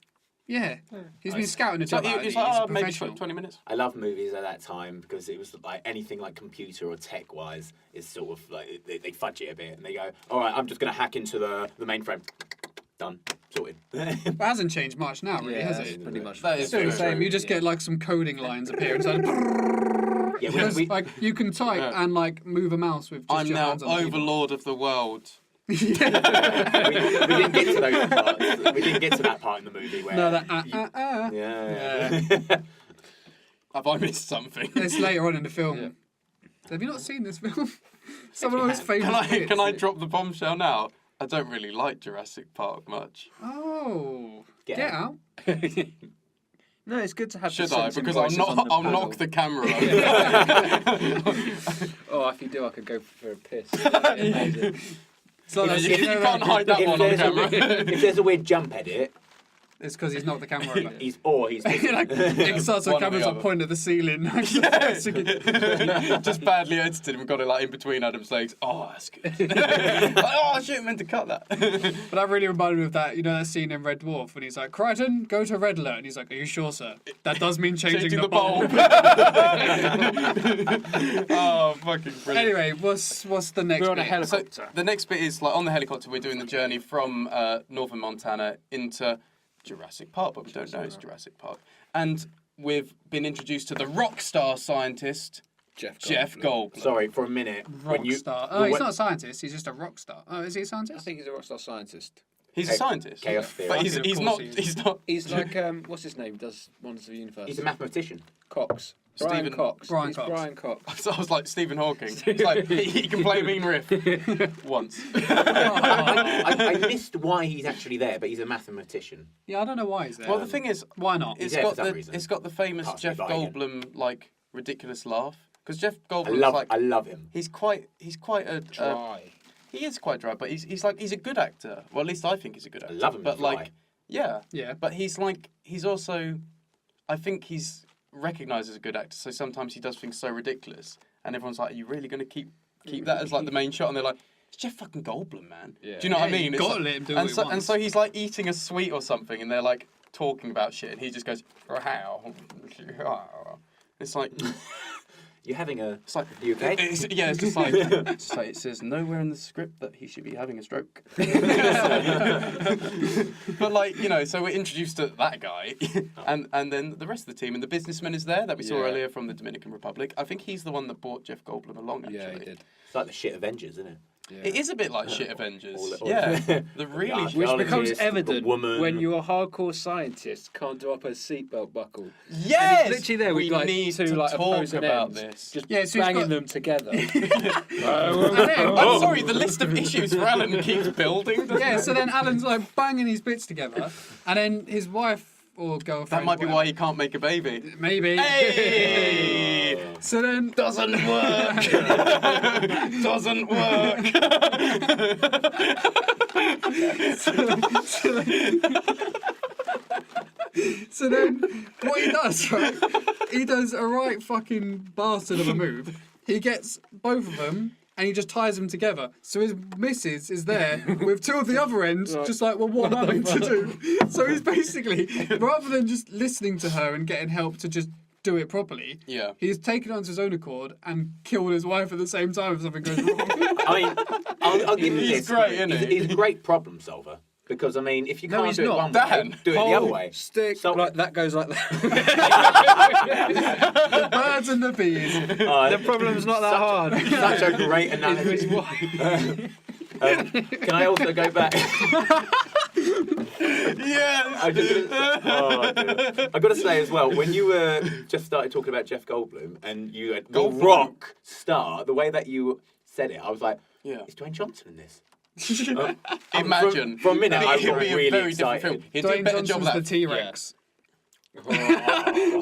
Yeah. He's been scouting the So job out. he's He's like, a oh, maybe professional. 20 minutes. I love movies at that time because it was like anything like computer or tech wise is sort of like they fudge it a bit and they go, all right, I'm just going to hack into the mainframe. Done. Sorted. It hasn't changed much now, really, has that's it? pretty much. That is Still the true. same. You just get like some coding lines appear. It's like, Yeah, like you can type Yeah. and like move a mouse with just I'm your now hands on the keyboard. overlord of the world. we didn't get to those parts. We didn't get to that part in the movie where. No, that Yeah. Have I missed something? It's later on in the film. Yeah. Have you not seen this film? Some of those famous Can I bits. drop the bombshell now? I don't really like Jurassic Park much. Oh, Get get out. No, it's good to have. Should the I? sensing Because voices on the I'll panel. knock the camera over. Oh, if you do, I could go for a piss. Amazing. So Yeah, that's, you can't hide that one on camera. if there's a weird jump edit, It's because he's knocked the camera over. he's Like, it starts One with or cameras the on other. point at the ceiling. Just badly edited and got it like in between Adam's legs. Oh, that's good. Oh shit, I meant to cut that. But that really reminded me of that, you know, that scene in Red Dwarf when he's like, Crichton, go to red alert. And he's like, are you sure, sir? That does mean changing the bulb. Oh, fucking brilliant. Anyway, what's the next We're on a bit? helicopter. So the next bit is like on the helicopter. We're doing the journey from northern Montana into Jurassic Park, but we don't know it's Jurassic Park. And we've been introduced to the rock star scientist Jeff Goldblum. Sorry, for a minute. Rock when you, star. the Oh, he's way- not a scientist. He's just a rock star. Oh, is he a I scientist? think he's a rockstar scientist. He's a scientist. Chaos theory. But he's, Of he's course not. he is. He's not. He's like what's his name? Does Wonders of the Universe? He's a mathematician. Cox. Stephen- Brian Cox. Brian He's Cox. Brian Cox. So I was like Stephen Hawking. It's like he can play a mean riff once. I missed why he's actually there, but he's a mathematician. Yeah, I don't know why he's there. Well, the thing is, Why not? it's there got for some the reason. it's got the famous Passed Jeff me by again. Goldblum like ridiculous laugh because Jeff Goldblum I love him. he's quite a Dry. he is quite dry, but he's a good actor. Well, at least I think he's a good actor. love him but dry. like yeah, Yeah. but he's also, I think he's recognised as a good actor. So sometimes he does things so ridiculous, and everyone's like, "Are you really going to keep that as like the main shot?" And they're like, "It's Jeff fucking Goldblum, man." Yeah. Do you know what I Yeah, mean? you It's gotta like- let him do and what he so, wants. And so he's like eating a sweet or something, and they're like talking about shit, and he just goes, "How?" It's like. You're having a. It's like, You okay? It's just like, it says nowhere in the script that he should be having a stroke. But like, you know, so we're introduced to that guy, and then the rest of the team, and the businessman is there that we saw Yeah. earlier from the Dominican Republic. I think he's the one that brought Jeff Goldblum along. Actually, Yeah, he did. It's like the shit Avengers, isn't it? Yeah. It is a bit like shit Avengers. All- Yeah, the really. Yeah, Which becomes Archaeologist, the evident woman. when your hardcore scientist can't do up a seatbelt buckle. Yes, And he's literally there with we like need two to like talk opposing about ends, this. just Yeah, so he's banging got- them together. And then- I'm sorry, the list of issues for Alan keeps building. doesn't yeah, it? so then Alan's like banging his bits together, and then his wife or girlfriend. That might be whatever- why he can't make a baby. Maybe. Hey! So then. Doesn't work. Doesn't work. So then, what he does, right? He does a right fucking bastard of a move. He gets both of them and he just ties them together. So his missus is there with two of the other ends, just like, well, what am I meant to do? So he's basically, rather than just listening to her and getting help to just do it properly, Yeah. he's taken it onto his own accord and killed his wife at the same time if something goes wrong. I mean, I'll give you He's this. great, isn't he? He's a great problem solver. Because, I mean, if you No, can't he's do it not. one Dan, way, do it the other way. Stick So- like that goes like that. The birds and the bees. The problem's not that hard. Such a great analogy. Can I also go back? Yes. I got to say as well, when you just started talking about Jeff Goldblum and you had the Goldblum. rock star, the way that you said it, I was like, Yeah. is Dwayne Johnson in this? Imagine. For a minute, I It'd got be a really very different excited. film. He'd do a Dwayne better job Johnson's of the that. T-Rex.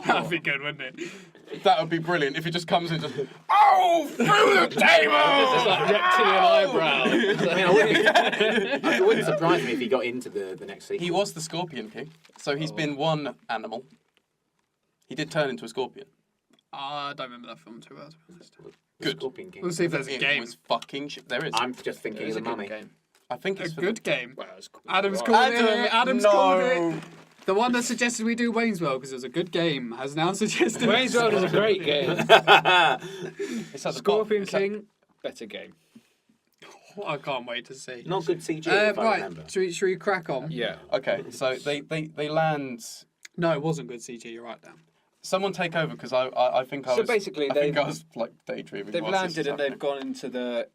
That'd be good, wouldn't it? That would be brilliant if he just comes in and just, oh, through the table! It's like reptilian eyebrow. I mean, it wouldn't surprise me if he got into the next sequel. He was the Scorpion King, so he's been one animal. He did turn into a scorpion. I don't remember that film too well, to be honest. Good. Scorpion King. We'll see if there's a It game. was fucking there is. I'm just thinking of It's the a good mummy. game. I think A it's for good game. Well, it's cool. Adam's Right. called it. Adam's called no. it. The one that suggested we do Wayne's World because it was a good game has now suggested. Wayne's World is a great game. It's at the Scorpion bottom. King, better game. I can't wait to see. Not good CG, if I Right, remember. should we crack on? Yeah. Okay, so they land. No, it wasn't good CG. You're right, Dan. Someone take over because I think I So was. basically, I think I was like daydreaming. They've whilst this landed was and they've happening. gone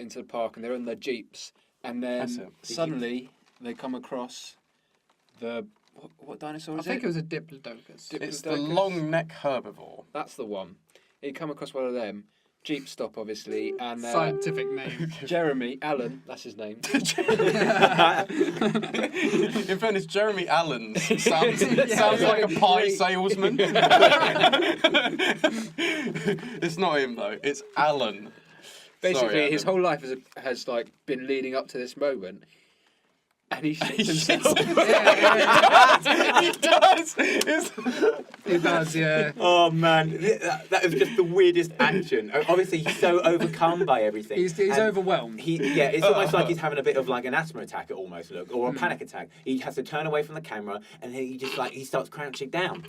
into the park and they're in their jeeps And That's then it. suddenly they come across the what dinosaur I is think it? it was a Diplodocus. It's the Diplodocus? long neck herbivore. That's the one. He come across one of them. Jeep stop, obviously, and Scientific name. Jeremy Allen, that's his name. In fairness, Jeremy Allen sounds like a pie salesman. It's not him though. It's Alan. Basically, Sorry, his Adam. whole life has like been leading up to this moment, and he shits himself. He does. He does, yeah. Oh man, that is just the weirdest action. Obviously, he's so overcome by everything. He's And overwhelmed. it's almost like he's having a bit of like an asthma attack. It almost looks, or a panic attack. He has to turn away from the camera, and then he starts crouching down,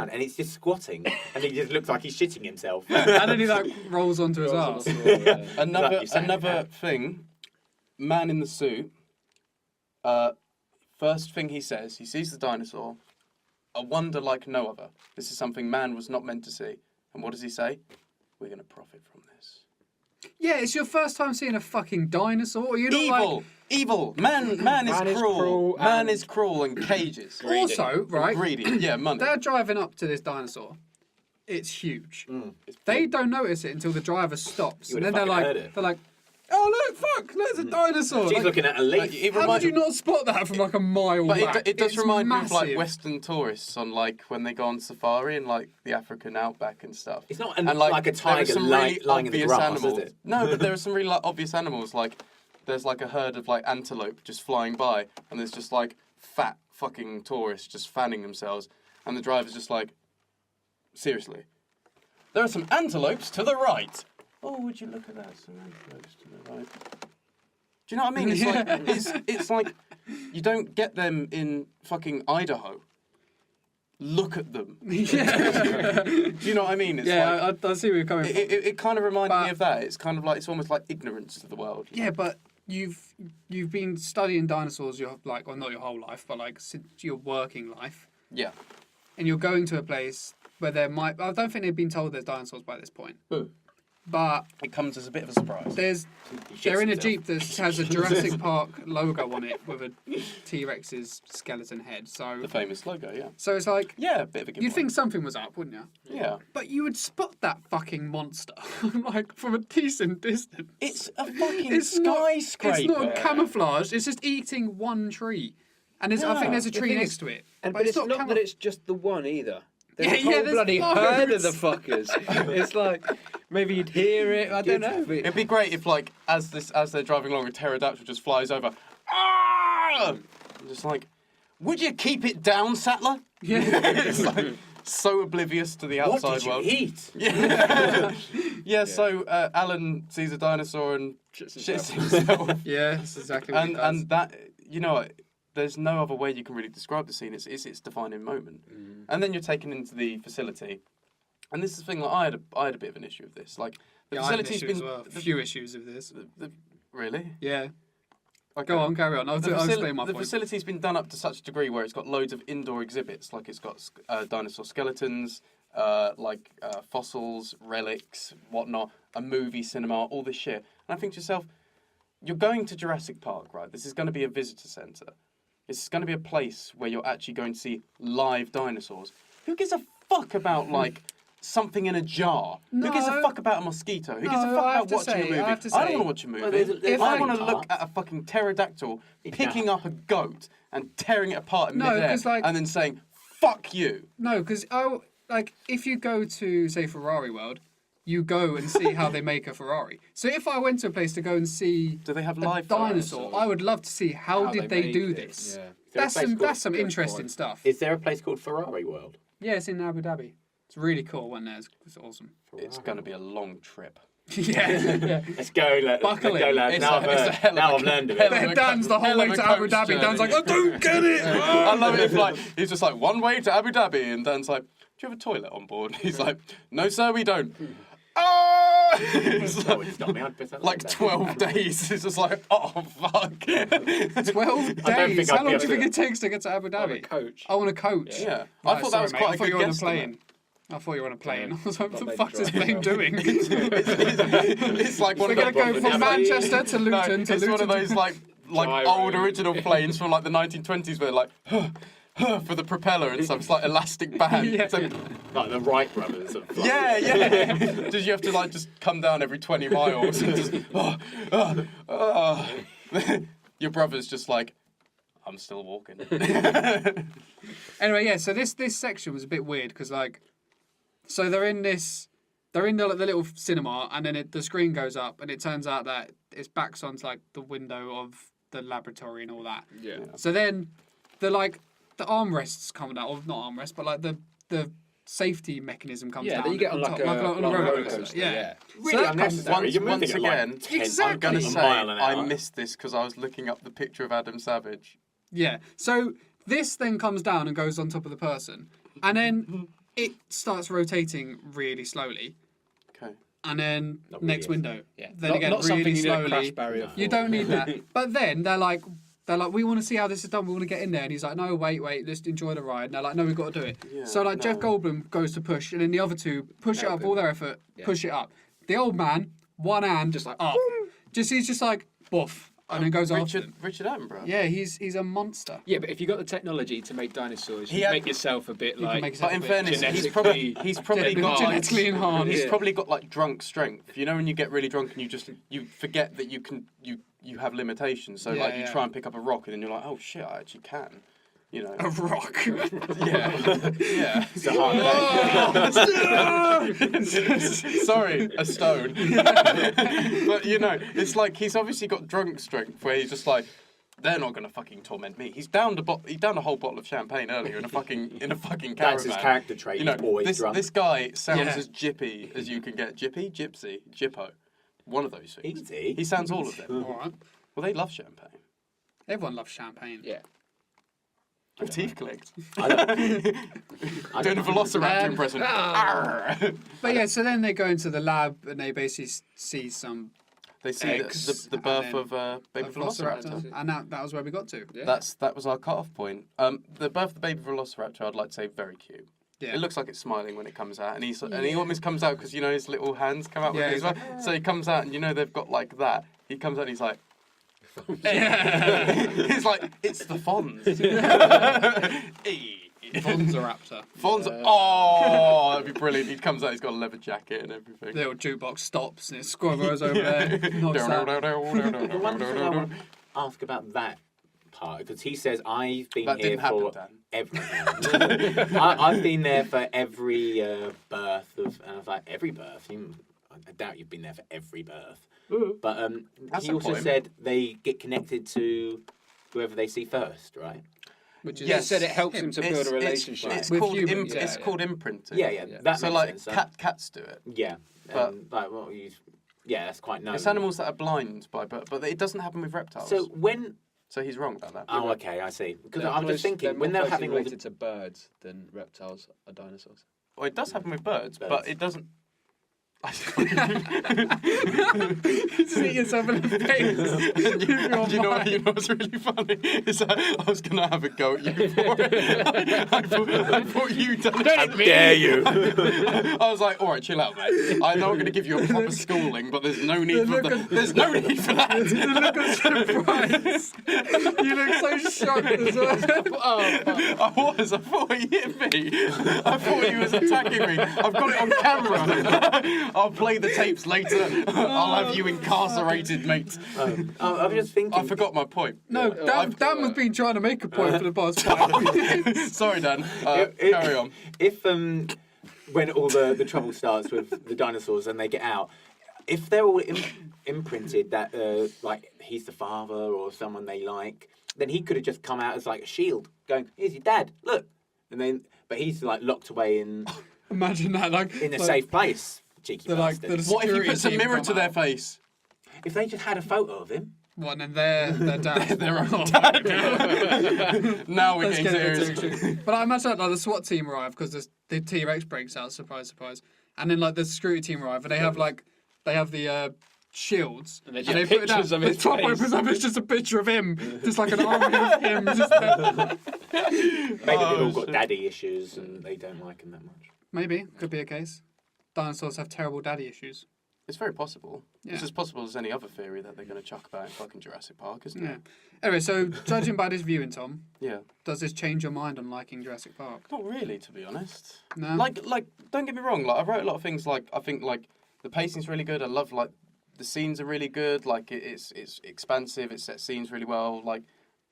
and it's just squatting, and he just looks like he's shitting himself. And then he like rolls onto his arse. Another thing, man in the suit. First thing he says, he sees the dinosaur, a wonder like no other. This is something man was not meant to see. And what does he say? We're going to profit from this. Yeah, it's your first time seeing a fucking dinosaur. You're not Evil! Man is cruel. Man is cruel and cages. Also, right, Greedy. Yeah, money. they're driving up to this dinosaur. It's huge. They don't notice it until the driver stops. You And would then have fucking heard it. they're like, oh look, fuck, there's a dinosaur. She's Like, looking at a leaf. how did you not spot that from like a mile But back? it does It's remind me of massive. like Western tourists on like when they go on safari in like the African outback and stuff. It's not And, like a there are tiger some lying really in the obvious grass, animals. is it? No, but there are some really like, obvious animals. Like there's like a herd of like antelope just flying by, and there's just like fat fucking tourists just fanning themselves, and the driver's just like, seriously, there are some antelopes to the right. Oh, would you look at that? Some antelopes to the right. Do you know what I mean? It's like it's like you don't get them in fucking Idaho. Look at them. Yeah, Do you know what I mean? It's like, I see where you're coming from. it kind of reminded me But- of that. It's kind of like it's almost like ignorance to the world. Yeah, but you've been studying dinosaurs your like, well, not your whole life, but like since your working life, Yeah. and you're going to a place where there might. I don't think they've been told there's dinosaurs by this point. But It comes as a bit of a surprise. they're in a Jeep that has a Jurassic Park logo on it with a T-Rex's skeleton head. So The famous logo, yeah. it's like Yeah, a bit of a giveaway. you'd think something was up, wouldn't you? Yeah. But you would spot that fucking monster like from a decent distance. It's a fucking It's not- skyscraper. It's not camouflage. It's just eating one tree, and I think there's a The tree thing next is- to it. But it's not that it's just the one either. There's Yeah, a whole yeah, there's bloody herd of the loads. fuckers. It's like maybe you'd hear it. I don't know. It'd be great if, like, as they're driving along, a pterodactyl just flies over. Ah! I'm just like, would you keep it down, Sattler? Yeah. It's like so oblivious to the What outside did you world. eat? Yeah. So Alan sees a dinosaur and shits himself. Yeah, that's exactly what it does. and that, you know, there's no other way you can really describe the scene. It's its defining moment. And then you're taken into the facility, and this is the thing. Like I had a bit of an issue with this. Like the Yeah, I had an facility's issue been as well. A few issues of this. really. Yeah. Okay. Go on, carry on. I'll explain my The point. facility's been done up to such a degree where it's got loads of indoor exhibits. Like it's got dinosaur skeletons, fossils, relics, whatnot, a movie cinema, all this shit. And I think to yourself, you're going to Jurassic Park, right? This is going to be a visitor centre. It's going to be a place where you're actually going to see live dinosaurs. Who gives a fuck about, like, something in a jar? Who gives a No. fuck about a mosquito? Who gives a No, fuck I have about to watching say- a movie? I have to I don't say- want to watch a movie. Well, there's I a want to part. look at a fucking pterodactyl picking up a goat and tearing it apart in midair 'cause, like- and then saying, fuck you. No, because if you go to say Ferrari World, you go and see how they make a Ferrari. So if I went to a place to go and see Do they have a live dinosaur, dinosaurs? I would love to see how did they made do it, this. Yeah. Is there a place called- That's some interesting stuff. Is there a place called Ferrari World? Yeah, it's in Abu Dhabi. It's really cool when there's. It's awesome. It's going to be a long trip. yeah. Let's go, Buckle let's go, in. lads. It's Now a hell of I've a- learned of hell it. of a Dan's the whole hell way of a to Abu coach Dhabi. journey. Dan's like, I don't get it. I love it if, like, he's just like, one way to Abu Dhabi, and Dan's like, do you have a toilet on board? He's like, no, sir, we don't. Oh! It's That would stop me. I'd piss out like that. 12 days. It's just like, oh, fuck. 12 think days. I'd How be long do you able think it takes to get to Abu On a Dhabi? coach. Oh, on a coach. Yeah. Right, I thought that sorry, was mate. quite I a thought good you were on a guess. plane. I thought you were on a plane. Yeah. I was like, what the Not fuck's this maybe plane driving. doing? It's like one We're of going to the, go from Manchester to no, Luton to it's Luton. one of those like Gyro. old original planes from like the 1920s where like for the propeller and stuff. It's like elastic band. Yeah. So, Like the Wright brothers. Of flying. yeah. Just you have to like just come down every 20 miles and just your brother's just like, I'm still walking. Anyway, yeah. So this section was a bit weird because like, so they're in the little cinema, and then the screen goes up, and it turns out that it's backs onto like the window of the laboratory and all that. Yeah. So then the armrests come out, or not armrest, but like the safety mechanism comes Yeah, down. then you get on like a roller coaster. coaster. Yeah. Really So that unnecessary. Once You're moving at, like, again, 10 I'm going to a say mile an I hour. missed this because I was looking up the picture of Adam Savage. Yeah. So this then comes down and goes on top of the person, and then it starts rotating really slowly, Okay. and then Not really, next yes. window. Yeah. Then not, again, not something really you need a slowly. crash barrier for. You don't need that. But then they're like, we want to see how this is done. We want to get in there. And he's like, no, wait, let's enjoy the ride. And they're like, no, we've got to do it. Yeah, so like Jeff no. Goldblum goes to push, and then the other two push it up, all their effort, Yeah. push it up. The old man, one hand, Just like, up. He's just like, boof, and then goes after them. Richard Attenborough. Yeah, he's a monster. Yeah, but if you got the technology to make dinosaurs, He you had- make yourself a bit You can like. make But in yourself a bit fairness, genetically- he's probably got genetically enhanced. He's Yeah. probably got like drunk strength. You know when you get really drunk and you forget that you have limitations. So Yeah, like you yeah. try and pick up a rock and then you're like, oh shit, I actually can. You know. A rock. Yeah. Yeah. It's a hard Sorry, a stone. But you know, it's like he's obviously got drunk strength where he's just like, they're not gonna fucking torment me. He downed a whole bottle of champagne earlier in a fucking caravan. That's his character trait. You know, He's always drunk. this guy sounds Yeah. as jippy as you can get. Jippy, gypsy, jippo, one of those things. Easy. He sounds all of them. All right. Well, they love champagne. Everyone loves champagne. Yeah. With teeth clicked. I don't- Doing a velociraptor Um, impression. ah. Arr. But yeah, so then they go into the lab and they basically see some They see eggs the birth and of baby a velociraptor, velociraptor. and that was where we got to. Yeah. That was our cut-off point. The birth of the baby velociraptor, I'd like to say, very cute. Yeah. It looks like it's smiling when it comes out, and he almost comes out because you know his little hands come out with Yeah, it as he's well. So he comes out, and you know they've got like that. He comes out, and he's like, Yeah. he's like, it's the Fonz. Bonzoraptor. Fonz. Oh, that'd be brilliant. He comes out, he's got a leather jacket and everything. The little jukebox stops and it squirrels over there. Knocks out. The one thing I want to ask about that part, because he says, I've been That here didn't happen, for Dan. every... I've been there for every birth of... And I was like, every birth? I doubt you've been there for every birth. But That's he a also point. said they get connected to whoever they see first, right? Which is He said it helps him to build a relationship. It's With called humans, it's yeah. called imprinting. Yeah, Yeah. that So makes like sense. cats do it. Yeah. But- Like, well, yeah, that's quite known. It's animals that are blind by birth, but it doesn't happen with reptiles. So when... So he's wrong about that. Oh, okay, I see. Because They're I'm close- just thinking, more when they're closely having all the... related to birds than reptiles are dinosaurs. Well, it does happen with birds, but Birds. it doesn't. Just hit yourself in the face. And you know what's really funny is that I was gonna have a go at you for it. I thought you'd done it. How dare you! I was like, all right, chill out, mate. I know I'm gonna give you a proper schooling, but there's no need for there's no need for that. The look of surprise. You look so shocked as well. Oh, fuck. I thought he hit me. I thought he was attacking me. I've got it on camera. I'll play the tapes later. I'll have you incarcerated, mate. I'm just thinking... I forgot my point. No, Dan was been trying to make a point for the past 5 minutes. Sorry, Dan. If- Carry on. If when all the trouble starts with the dinosaurs and they get out, if they're all imprinted that like he's the father or someone they like, then he could have just come out as like a shield, going, "Here's your dad, look," and then but he's like locked away in Imagine that, like a like, safe place. Cheeky They're like bastard. the What if he security puts a team mirror come to their out. face? If they just had a photo of him. What, and their dad. Their own Oh, dad. Now we're Let's getting get into serious. it. But I imagine like the SWAT team arrive because the T-Rex breaks out, surprise, surprise. And then like the security team arrive and they have the shields. And they put it pictures down. of his The top face. opens up, it's just a picture of him. Just like an army of him. Just there. Maybe they've all got shit. daddy issues and they don't like him that much. Maybe. Could be a case. Dinosaurs have terrible daddy issues. It's very possible. Yeah. It's as possible as any other theory that they're going to chuck about in fucking Jurassic Park, isn't Yeah. it? Anyway, so judging by this viewing, Tom, Yeah. does this change your mind on liking Jurassic Park? Not really, to be honest. No. Like, don't get me wrong. Like, I wrote a lot of things. Like, I think like the pacing's really good. I love like the scenes are really good. Like, it's expansive. It sets scenes really well. Like,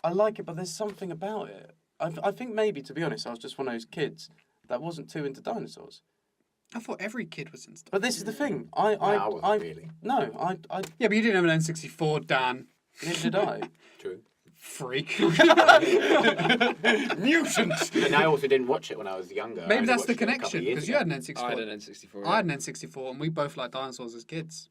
I like it, but there's something about it. I think maybe, to be honest, I was just one of those kids that wasn't too into dinosaurs. I thought every kid was in stuff. But this is the thing. I wasn't really. No, I Yeah, but you didn't have an N64, Dan. neither did I. True. Freak. Mutant. And I also didn't watch it when I was younger. I Maybe only that's the watched it a couple of connection, years because you ago. had an N64. I had an N64. I had an N64, and we both liked dinosaurs as kids.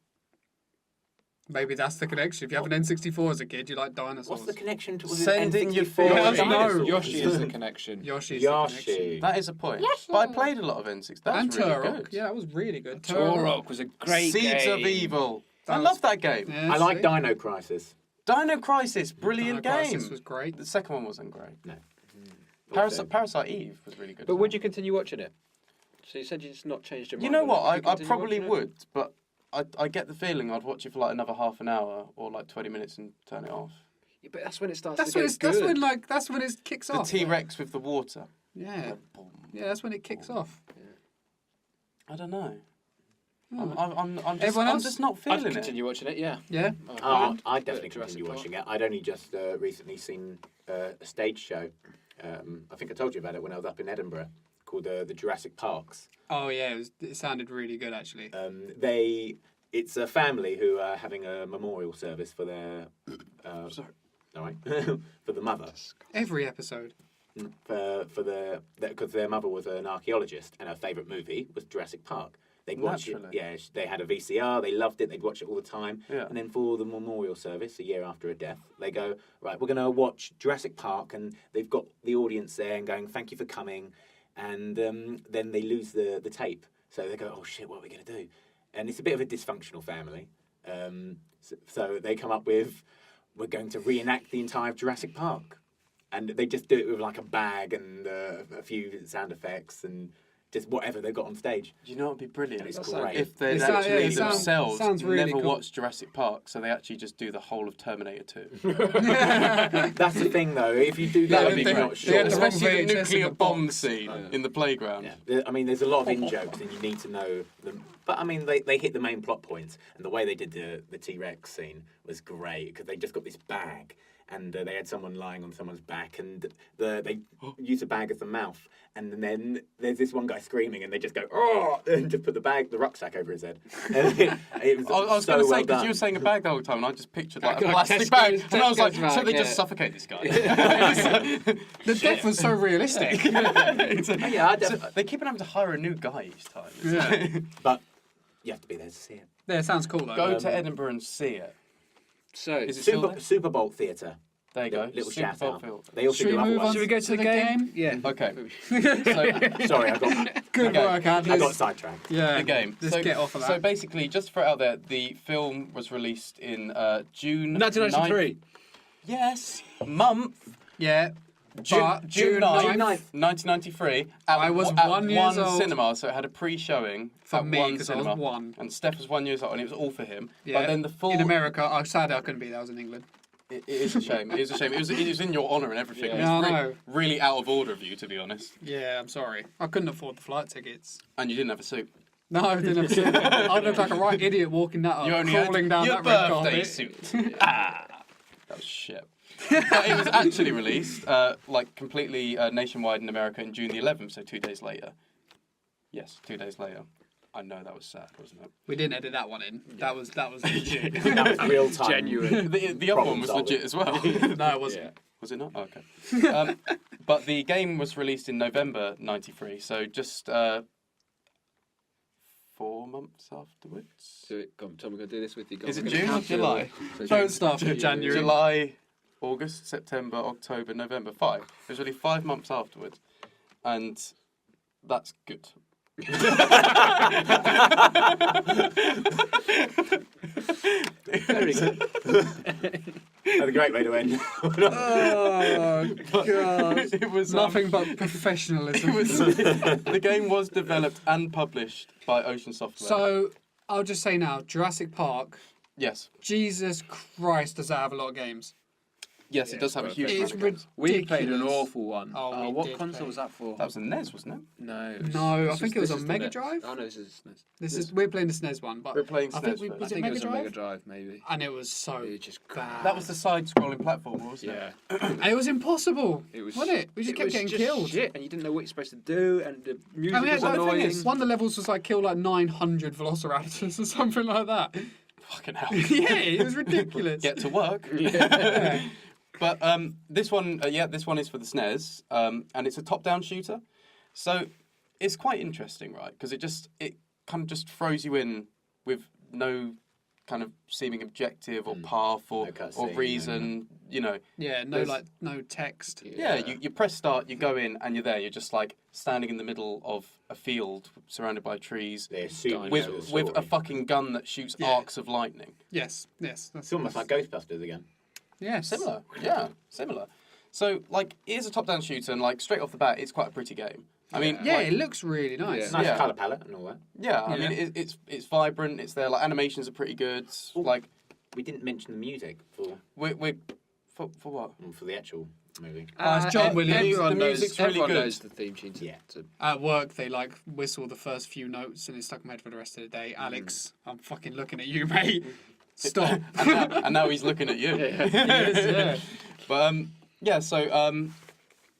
Maybe that's the connection. If you have an N64 as a kid, you like dinosaurs. What's the connection to Send in your N64 feelings. and No. dinosaurs? Yoshi is the connection. Yoshi's the connection. Yoshi. That is a point. But I played a lot of N6. That And was really Turok. good. Yeah, that was really good. Turok was a great Seeds game. of Evil. That I was- love that game. Yeah, I like see? Dino Crisis. Dino Crisis, brilliant Dino game. Crisis was great. The second one wasn't great. No. Parasite Eve was really good. But as would well. you continue watching it? So you said you just not changed your mind. You know on what? it. Would you I continue probably watching it? would, but I get the feeling I'd watch it for like another half an hour or like 20 minutes and turn it off. Yeah, but that's when it starts That's to when get it's, good. that's when it kicks The off. T-Rex with the water. Yeah. Yeah, that's when it kicks off. I don't know. Hmm. I'm Everyone else? just not I'd feeling it. continue watching it, yeah. Yeah. I'd definitely Jurassic continue Park. watching it. I'd only just recently seen a stage show. I think I told you about it when I was up in Edinburgh, called the Jurassic Parks. Oh yeah, it sounded really good actually. It's a family who are having a memorial service for their Sorry. all right, for the mother. Every episode. Because their mother was an archaeologist and her favourite movie was Jurassic Park. They'd watch it. Naturally. Yeah, they had a VCR. They loved it. They'd watch it all the time. Yeah. And then for the memorial service, a year after her death, they go, right, we're going to watch Jurassic Park, and they've got the audience there and going, thank you for coming, and then they lose the tape. So they go, oh shit, what are we going to do? And it's a bit of a dysfunctional family. So they come up with, we're going to reenact the entire Jurassic Park. And they just do it with like a bag and a few sound effects and just whatever they've got on stage. Do you know what would be brilliant? And it's That great. If they'd It sound- actually yeah, it sound- themselves sounds really never cool. watched Jurassic Park, so they actually just do the whole of Terminator 2. That's the thing, though. If you do That go would and be you're great. not They sure, had the wrong Especially the VHS in nuclear the bomb box. scene in the playground. I mean, there's a lot of in jokes, and you need to know them. But I mean, they hit the main plot points, and the way they did the T-Rex scene was great because they just got this bag, and they had someone lying on someone's back, and they use a bag as the mouth, and then there's this one guy screaming, and they just go oh, and just put the rucksack over his head. And it was I was so going to say, well because you done. were saying a bag the whole time, and I just pictured like a Like plastic Tesco's- bag, and I was like, Tesco's so they bag, just yeah. suffocate this guy. The death was so realistic. Yeah, I So they keep on having to hire a new guy each time. Yeah. but you have to be there to see it. Yeah, it sounds cool though. Go to Edinburgh and see it. So, Is it still there? Super Bowl Theatre. There you go. Little Super shout Bowl out. field. They also Should we do other move on ones. should we go to the game? Yeah. Okay. So, Sorry, I got Good Okay. work, I Adlers. got sidetracked. Yeah. the game. Let's get off of that. So basically, just for out there, the film was released in June 1993. 9th. Yes, month. Yeah. June, But June June 9th, 9th. 1993. At, I was at 1 years one old. cinema, so it had a pre-showing For at me, one 'cause I was cinema. 1. And Steph was 1 year old, and it was all for him. Yeah. But then the full In America, I'm sad I couldn't be there. I was in England. It is a shame. It is a shame. It was in your honour and everything. Yeah. It's Yeah, I re- know. really out of order of you, to be honest. Yeah, I'm sorry. I couldn't afford the flight tickets. And you didn't have a suit. No, I didn't have a suit. I looked like a right idiot walking that up, You only crawling had down your that red birthday carpet. suit. That was shit. But it was actually released, like completely nationwide in America in June the 11th, so 2 days later. Yes, 2 days later. I know that was sad, wasn't it? We didn't edit that one in. That was legit. That was real time. Genuine. The other one was Problem legit as well. No, it wasn't. Yeah. Was it not? Oh, okay. But the game was released in November 93, so just 4 months afterwards. Do it. Come, Tom, we're going to do this with you. Go Is on, it we're gonna June or count to- July? So Don't June. start from January. July, August, September, October, November, 5. It was really 5 months afterwards. And that's good. Very good. That's a great way to end. Oh god! It was Nothing but professionalism. It was, the game was developed and published by Ocean Software. So I'll just say now, Jurassic Park. yes, Jesus Christ, does that have a lot of games? yes, Yeah, it does have a it's huge It's amount of games. We played an ridiculous. awful one. Oh, we what did console play. was that for? That was a NES, wasn't it? No. No, I think it was this on is Mega the Drive. Oh no, this is SNES. This is we're playing the SNES one, but We're playing I SNES think we, first. was I it think Mega it was Drive? a Mega Drive, maybe. And it was so It just bad. That was the side-scrolling platform, wasn't it? Yeah. And it was impossible. It was. Wasn't it? We just kept was getting just killed. Shit, and you didn't know what you're supposed to do, and the music And we had, was well, the thing annoying. is, one of the levels was like kill like 900 velociraptors or something like that. Fucking hell. Yeah, it was ridiculous. Get to work. Yeah. But this one, this one is for the SNES, and it's a top-down shooter. So it's quite interesting, right? Because it kind of just throws you in with no kind of seeming objective or path or No cutscene, or reason. You know, Yeah, no There's- like no text. yeah. You press start, you go in, and you're there. You're just like standing in the middle of a field surrounded by trees They assume with you know the with a story. fucking gun that shoots Yeah. arcs of lightning. Yes, yes. That's It's almost like Ghostbusters again. yes. Similar, yeah, similar. So like, it is a top-down shooter, and like straight off the bat, it's quite a pretty game. I mean, Yeah, like, it looks really nice. Yeah. Nice Yeah. colour palette and all that. yeah. I Yeah. mean, it's vibrant. It's there. Like animations are pretty good. Like We didn't mention the music for we're for what? for the actual movie. It's John Williams. Everyone, The knows, music's really everyone good. knows the theme tune. Yeah. At work, they like whistle the first few notes, and it stuck in my head for the rest of the day. Alex, I'm fucking looking at you, mate. Stop. and now he's looking at you. Yes, yeah. But yeah.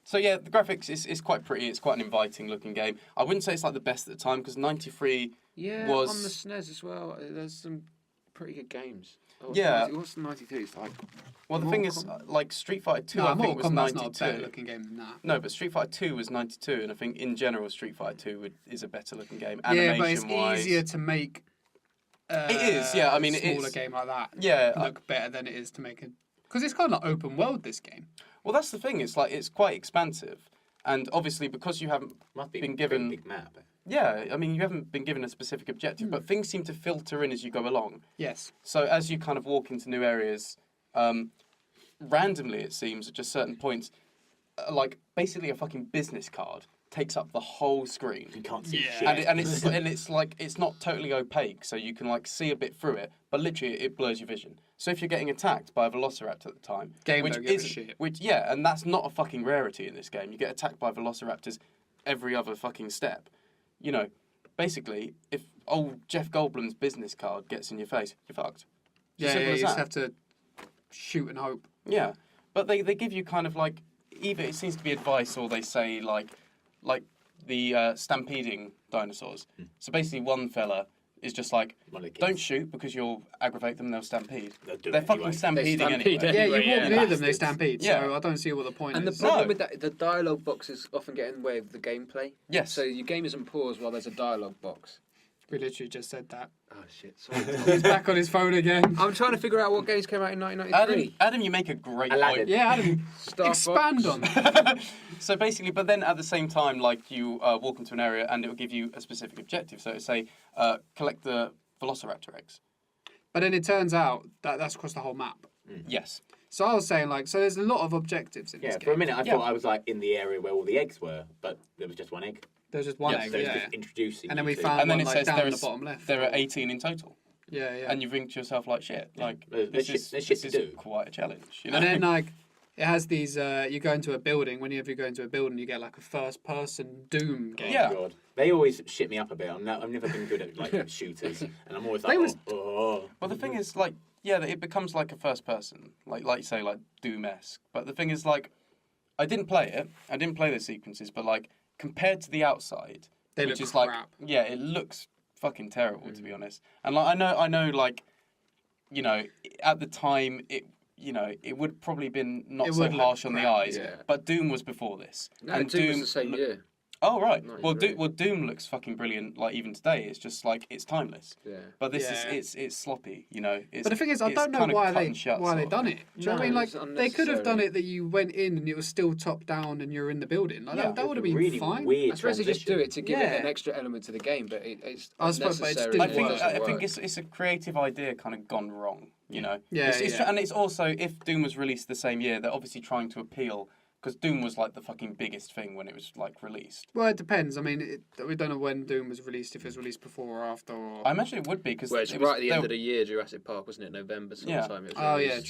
So yeah, the graphics is quite pretty. It's quite an inviting looking game. I wouldn't say it's like the best at the time because '93. Yeah, Was- on the SNES as well. There's some pretty good games. Yeah. What's the 92? It's like Well, the thing is, like Street Fighter 2, No, I think Mortal was Kombat's not a 92. better looking game than that. No, but Street Fighter 2 was 92, and I think in general Street Fighter 2 is a better looking game. Yeah, but it's Animation-wise. easier to make. It is, yeah, I mean, a it smaller is. game like that Yeah, look better than it is to make it because it's kind of like open world. This game. well, that's the thing. It's like it's quite expansive, and obviously because you haven't Must be been a given. big map. Yeah, I mean, you haven't been given a specific objective, Hmm. but things seem to filter in as you go along. Yes. So as you kind of walk into new areas, randomly it seems at just certain points, like basically a fucking business card takes up the whole screen. You can't see Yeah. shit. And it's like it's not totally opaque, so you can like see a bit through it, but literally it blurs your vision. So if you're getting attacked by a velociraptor at the time, Game which don't give a is shit. and that's not a fucking rarity in this game. You get attacked by velociraptors every other fucking step. You know, basically, if old Jeff Goldblum's business card gets in your face, you're fucked. It's as Yeah, simple you as just that. have to shoot and hope. Yeah, but they give you kind of like either it seems to be advice or they say like the stampeding dinosaurs. So basically, one fella is just like, One of the kids. don't shoot because you'll aggravate them. They'll stampede. They'll do They're it fucking anyway. stampeding They stampede anyway. Yeah, you Anyway, walk yeah. near them, they Bastards. stampede. Yeah. So I don't see what the point And the is. No. problem with that, the dialogue boxes often get in the way of the gameplay. Yes. So your game isn't paused while there's a dialogue box. We literally just said that. Oh shit! Sorry. He's back on his phone again. I'm trying to figure out what games came out in 1993. Adam, you make a great Aladdin. point. Yeah, Adam, Star expand Fox. on that. So basically, but then at the same time, like you walk into an area and it will give you a specific objective. So it'll say, collect the velociraptor eggs. But then it turns out that that's across the whole map. Yes. So I was saying, like, so there's a lot of objectives in Yeah, this game. for a minute I Yeah. thought I was like in the area where all the eggs were, but there was just one egg. There's just one Yes, egg, So it's yeah. just introducing. And then you we to- found And then one it like says down there the is- bottom left. There are 18 in total. Yeah, yeah. And you think to yourself like, shit, like There's this shit- is there's shit this to is do. quite a challenge. You know? And then like it has these. You go into a building. Whenever you go into a building, you get like a first-person Doom game. Yeah. God. They always shit me up a bit. I've never been good at like shooters, and I'm always like, They was- oh. Well, the thing is, like, yeah, it becomes like a first person, like you say, like Doom-esque. But the thing is, like, I didn't play it. I didn't play the sequences, but like compared to the outside, They which look is like, crap. yeah, it looks fucking terrible to be honest. And like, I know, like, you know, at the time, it would probably been not It so would look harsh on the crap, eyes. yeah. But Doom was before this, No, and Doom was the same look- year. Oh right. Nice, Well, really. Doom looks fucking brilliant. Like even today, it's just like it's timeless. Yeah. But this Yeah. is it's sloppy. You know. It's, But the thing is, I it's don't know kinda why cut and shut they sort of done thing. it. Do you know what I mean? No, Like it's they could have done unnecessary. it that you went in and it was still top down and you're in the building. Like, Yeah, that would have been really fine. weird. I suppose they just do it to give Yeah. it an extra element to the game, but it's I suppose, but it just unnecessary. didn't I and it think work. doesn't I think work. it's a creative idea kind of gone wrong. You know. Yeah, yeah. And it's also if Doom was released the same year, they're obviously trying to appeal because Doom was like the fucking biggest thing when it was like released. Well, it depends. I mean, we don't know when Doom was released, if it was released before or after. Or... I imagine it would be because Well, it's right at the end of the year, Jurassic Park, wasn't it? November sometime. It was Oh, yeah, released,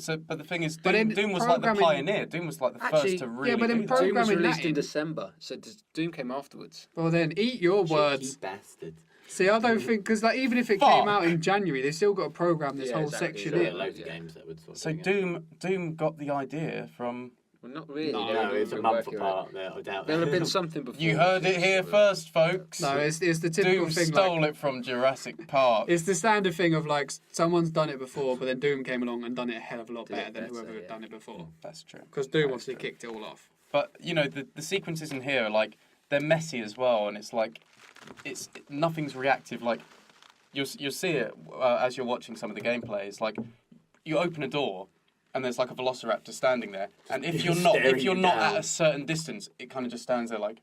true. But the thing is, But in Doom was like the programming- pioneer. Doom was like the Actually, first to really. but in do that. Doom was programming released that in in- December, so Doom came afterwards. Well, then eat your words. Cheeky bastard. See, I don't think because like even if it Fuck. came out in January, they still got to program this Yeah, whole exactly. section There in. are loads of Yeah. games that would sort of So doing it. Doom got the idea from. Well, not really. No, they No, were it's a working month on it. apart. I doubt. There'll have been something before. You heard it here first, folks. No, it's the typical Doom thing. stole Like, it from Jurassic Park. it's the standard thing of like someone's done it before, but then Doom came along and done it a hell of a lot Did it better than better, whoever had yeah. done it before. That's true. Because Doom That's obviously true. kicked it all off. But you know the sequences in here are like they're messy as well, and it's like nothing's reactive. Like you'll see it as you're watching some of the gameplay. It's like you open a door and there's like a velociraptor standing there, and if you're not Staring you at down. a certain distance, it kind of just stands there like,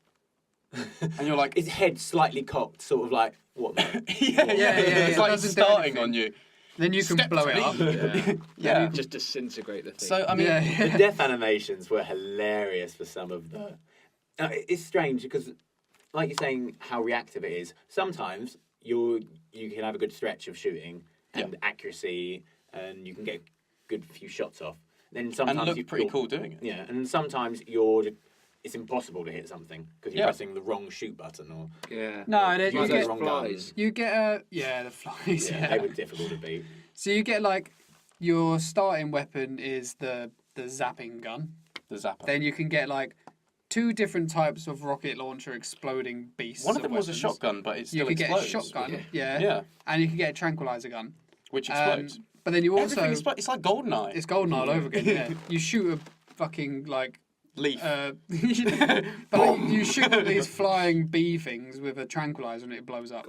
and you're like, Its head slightly cocked, sort of like what? yeah, yeah, it's it like doesn't do starting anything. on you. Then you can Step blow to it me. up. Yeah. Yeah. You just disintegrate the thing. So I mean, Yeah. The death animations were hilarious for some of the. It's strange because, like you're saying, how reactive it is. Sometimes you can have a good stretch of shooting and accuracy, and you can get a good few shots off. Then sometimes and look pretty you're- cool doing it. Yeah, and sometimes it's impossible to hit something because you're Yeah. pressing the wrong shoot button or yeah. No, and then using you the get wrong flies. gun. you get the flies. Yeah, Yeah. they were difficult to beat. So you get like your starting weapon is the zapping gun. The zapper. Then you can get like 2 different types of rocket launcher exploding beasts. One of them was a weapons. shotgun, but it You still could get explodes. a shotgun, yeah. Yeah, And you can get a tranquilizer gun. which explodes. But then you also Everything it's like Goldeneye. it's golden all over again. Yeah, you shoot a fucking like Leaf. but like, you shoot at these flying bee things with a tranquilizer and it blows up.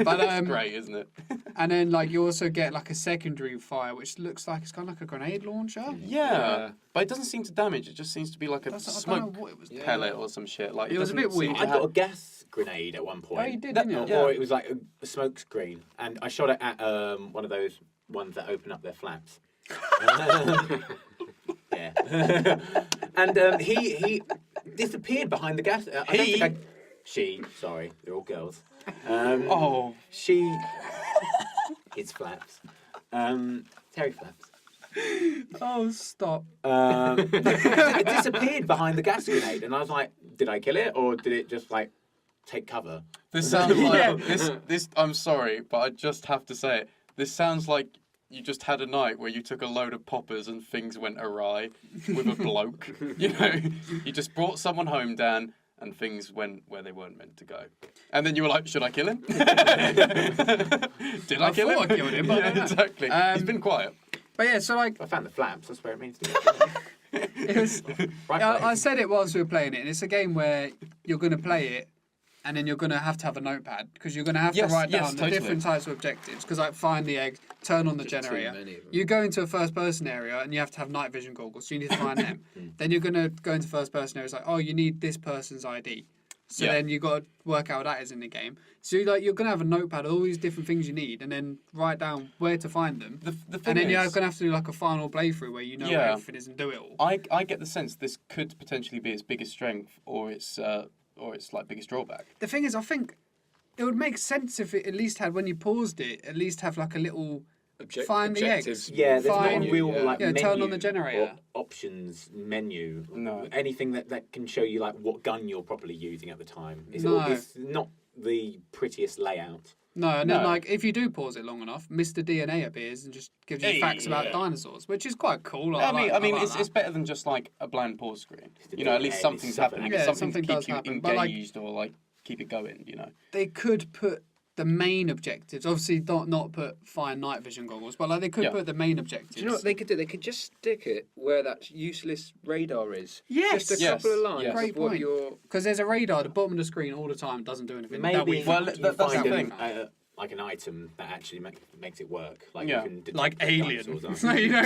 But That's great, isn't it? and then like you also get like a secondary fire which looks like it's kind of like a grenade launcher. Yeah, but it doesn't seem to damage. It just seems to be like a I don't smoke know what it was. Yeah. pellet or some shit. Like It was a doesn't bit seem weird. to I have- got a gas grenade at one point. Oh, you did, That- didn't you? yeah. Or it was like a smoke screen, and I shot it at one of those ones that open up their flaps. Yeah. And he disappeared behind the gas. I don't think she, sorry, they're all girls. Oh, She, his flaps. Terry flaps. Oh, stop. It disappeared behind the gas grenade, and I was like, did I kill it, or did it just like take cover? this sounds like Yeah. this. I'm sorry, but I just have to say it. This sounds like you just had a night where you took a load of poppers and things went awry with a bloke. You know, you just brought someone home, Dan, and things went where they weren't meant to go. And then you were like, should I kill him? Did I kill him? thought I killed him, but I Yeah, don't know. exactly. He's been quiet. But yeah, so like I found the flaps. That's where it means to be. it was. Right, I said it whilst we were playing it, and it's a game where you're going to play it, and then you're going to have a notepad because you're going to have Yes, to write yes, down the totally. different types of objectives. Because like find the eggs, turn on the Just too generator. many of them. You go into a first-person area, and you have to have night vision goggles, so you need to find them. Then you're going to go into first-person area. It's like, oh, you need this person's ID. So Yeah. then you got to work out what that is in the game. So you're going to have a notepad, all these different things you need, and then write down where to find them. The thing And then you're is, going to have to do like a final playthrough where you know where Yeah. everything is and do it all. I get the sense this could potentially be its biggest strength or its like biggest drawback. The thing is, I think it would make sense if it at least had, when you paused it, at least have like a little find the eggs. Yeah, there's not a Fine. real like Yeah, menu turn on the generator. or options menu. No. Anything that can show you like what gun you're probably using at the time. No. It's not the prettiest layout. No, and then No. like if you do pause it long enough, Mr. DNA appears and just gives you facts about Yeah. dinosaurs, which is quite cool. I mean, like it's better than just like a bland pause screen. the You know, at least DNA, something's something. happening. Yeah, Something something to does keep you happen, but, like- engaged or like keep it going. You know. They could put the main objectives. Obviously, not put fire night vision goggles, but like they could put the main objectives. Do you know what they could do? They could just stick it where that useless radar is. Yes. Just a couple of lines Yes. Great of what point. you're... Because there's a radar at the bottom of the screen all the time, doesn't do anything. that we Maybe Well, found. that's the find thing. like an item that actually makes it work. Like Yeah. you can detect Like what Alien. dinosaurs No, are. you know.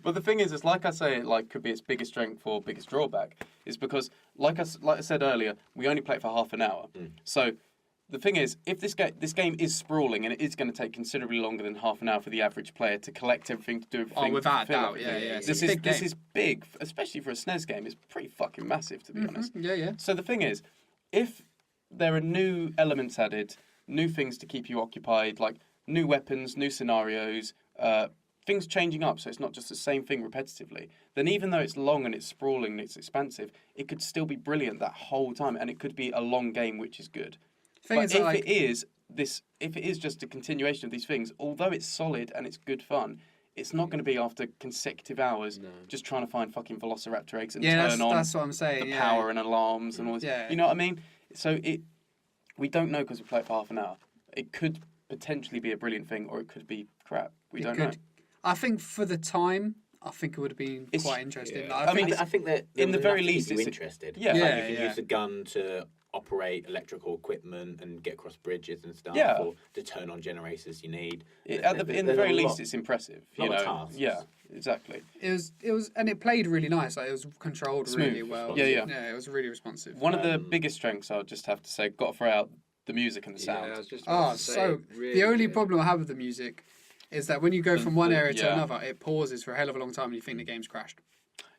But the thing is, like I say, it like could be its biggest strength or biggest drawback, is because like I said earlier, we only play it for half an hour. So the thing is, if this game is sprawling and it is going to take considerably longer than half an hour for the average player to collect everything, to do everything, Oh, without to fill doubt, everything. yeah. It's This a is big this game. is big, especially for a SNES game. It's pretty fucking massive, to be honest. Yeah. So the thing is, if there are new elements added, new things to keep you occupied, like new weapons, new scenarios, things changing up, so it's not just the same thing repetitively, then even though it's long and it's sprawling and it's expansive, it could still be brilliant that whole time, and it could be a long game which is good. Thing But is, if like, it is just a continuation of these things, although it's solid and it's good fun, it's not going to be after consecutive hours just trying to find fucking velociraptor eggs and turn on that's what I'm saying. the yeah. power and alarms and all this. Yeah. You know what I mean? So we don't know because we play it for half an hour. It could potentially be a brilliant thing, or it could be crap. We don't know. I think for the time, I think it would have been It's- quite interesting. yeah. Like, I mean, I think that in the there was very enough to least, keep you it's- interested. yeah. Yeah, Like you can yeah. use the gun to operate electrical equipment and get across bridges and stuff, Yeah. or to turn on generators you need. in the There's very a least, lot- it's impressive. lot You of know? tasks. Yeah, exactly. it was, and it played really nice. Like it was controlled Smooth. really well. Yeah. Yeah, it was really responsive. One of the biggest strengths, I'll just have to say, got to throw out the music and the Yeah, sound. I was just about Oh, to say, so really the only good. problem I have with the music is that when you go from one area to yeah. another, it pauses for a hell of a long time, and you think the game's crashed,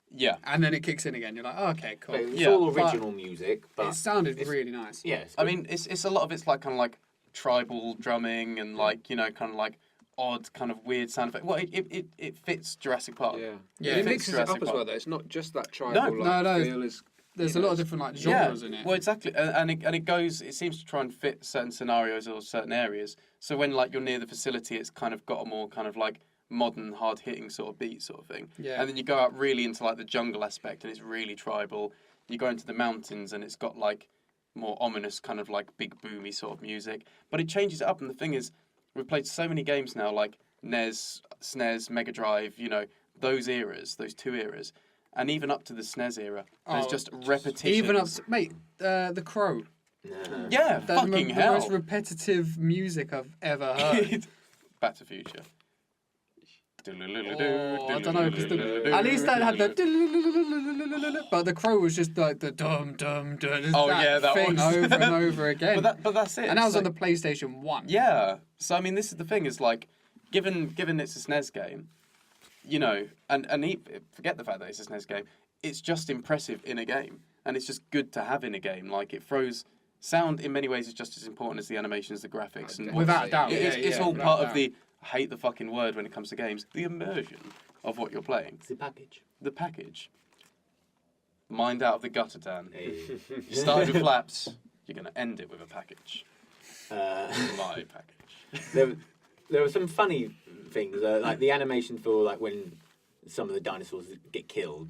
Yeah. and then it kicks in again. You're like, oh, okay, cool. It's Yeah. all But original music, but It sounded it's- really nice. yeah, it's I good. mean, it's a lot of it's like kind of like tribal drumming and like, you know, kind of like odd kind of weird sound effect. Well, it fits Jurassic Park. Yeah. Yeah, It it mixes fits it up Jurassic as well, Park. though. It's not just that No, tribal no. feel. Is, There's a you know, lot of different like genres in it. Well, exactly, and it goes. It seems to try and fit certain scenarios or certain areas. So when like you're near the facility, it's kind of got a more kind of like modern, hard hitting sort of beat sort of thing. Yeah. And then you go out really into like the jungle aspect, and it's really tribal. You go into the mountains, and it's got like more ominous kind of like big boomy sort of music. But it changes it up, and the thing is, we've played so many games now, like NES, SNES, Mega Drive. You know, those eras, those two eras. And even up to the SNES era, there's Oh, just repetitions. Even up to, mate, The Crow. No. Yeah, That's fucking the hell. most repetitive music I've ever heard. Back to Future. Oh, I don't know, because at least that had the but The Crow was just like the dum dum dum. Oh, yeah, that thing was- over and over again. But that's it. and that was So- on the PlayStation 1. Yeah. So I mean, this is the thing. Is like, given it's a SNES game, you know, and forget the fact that it's a SNES game. It's just impressive in a game, and it's just good to have in a game. Like it throws sound in many ways is just as important as the animations, the graphics, and Without doubt, it's yeah, all without part doubt. of the. I hate the fucking word when it comes to games. The immersion of what you're playing. It's a package. The package. Mind out of the gutter, Dan. Hey. You started with flaps. You're going to end it with a package. Uh, My package. there were some funny things, like the animation for like when some of the dinosaurs get killed.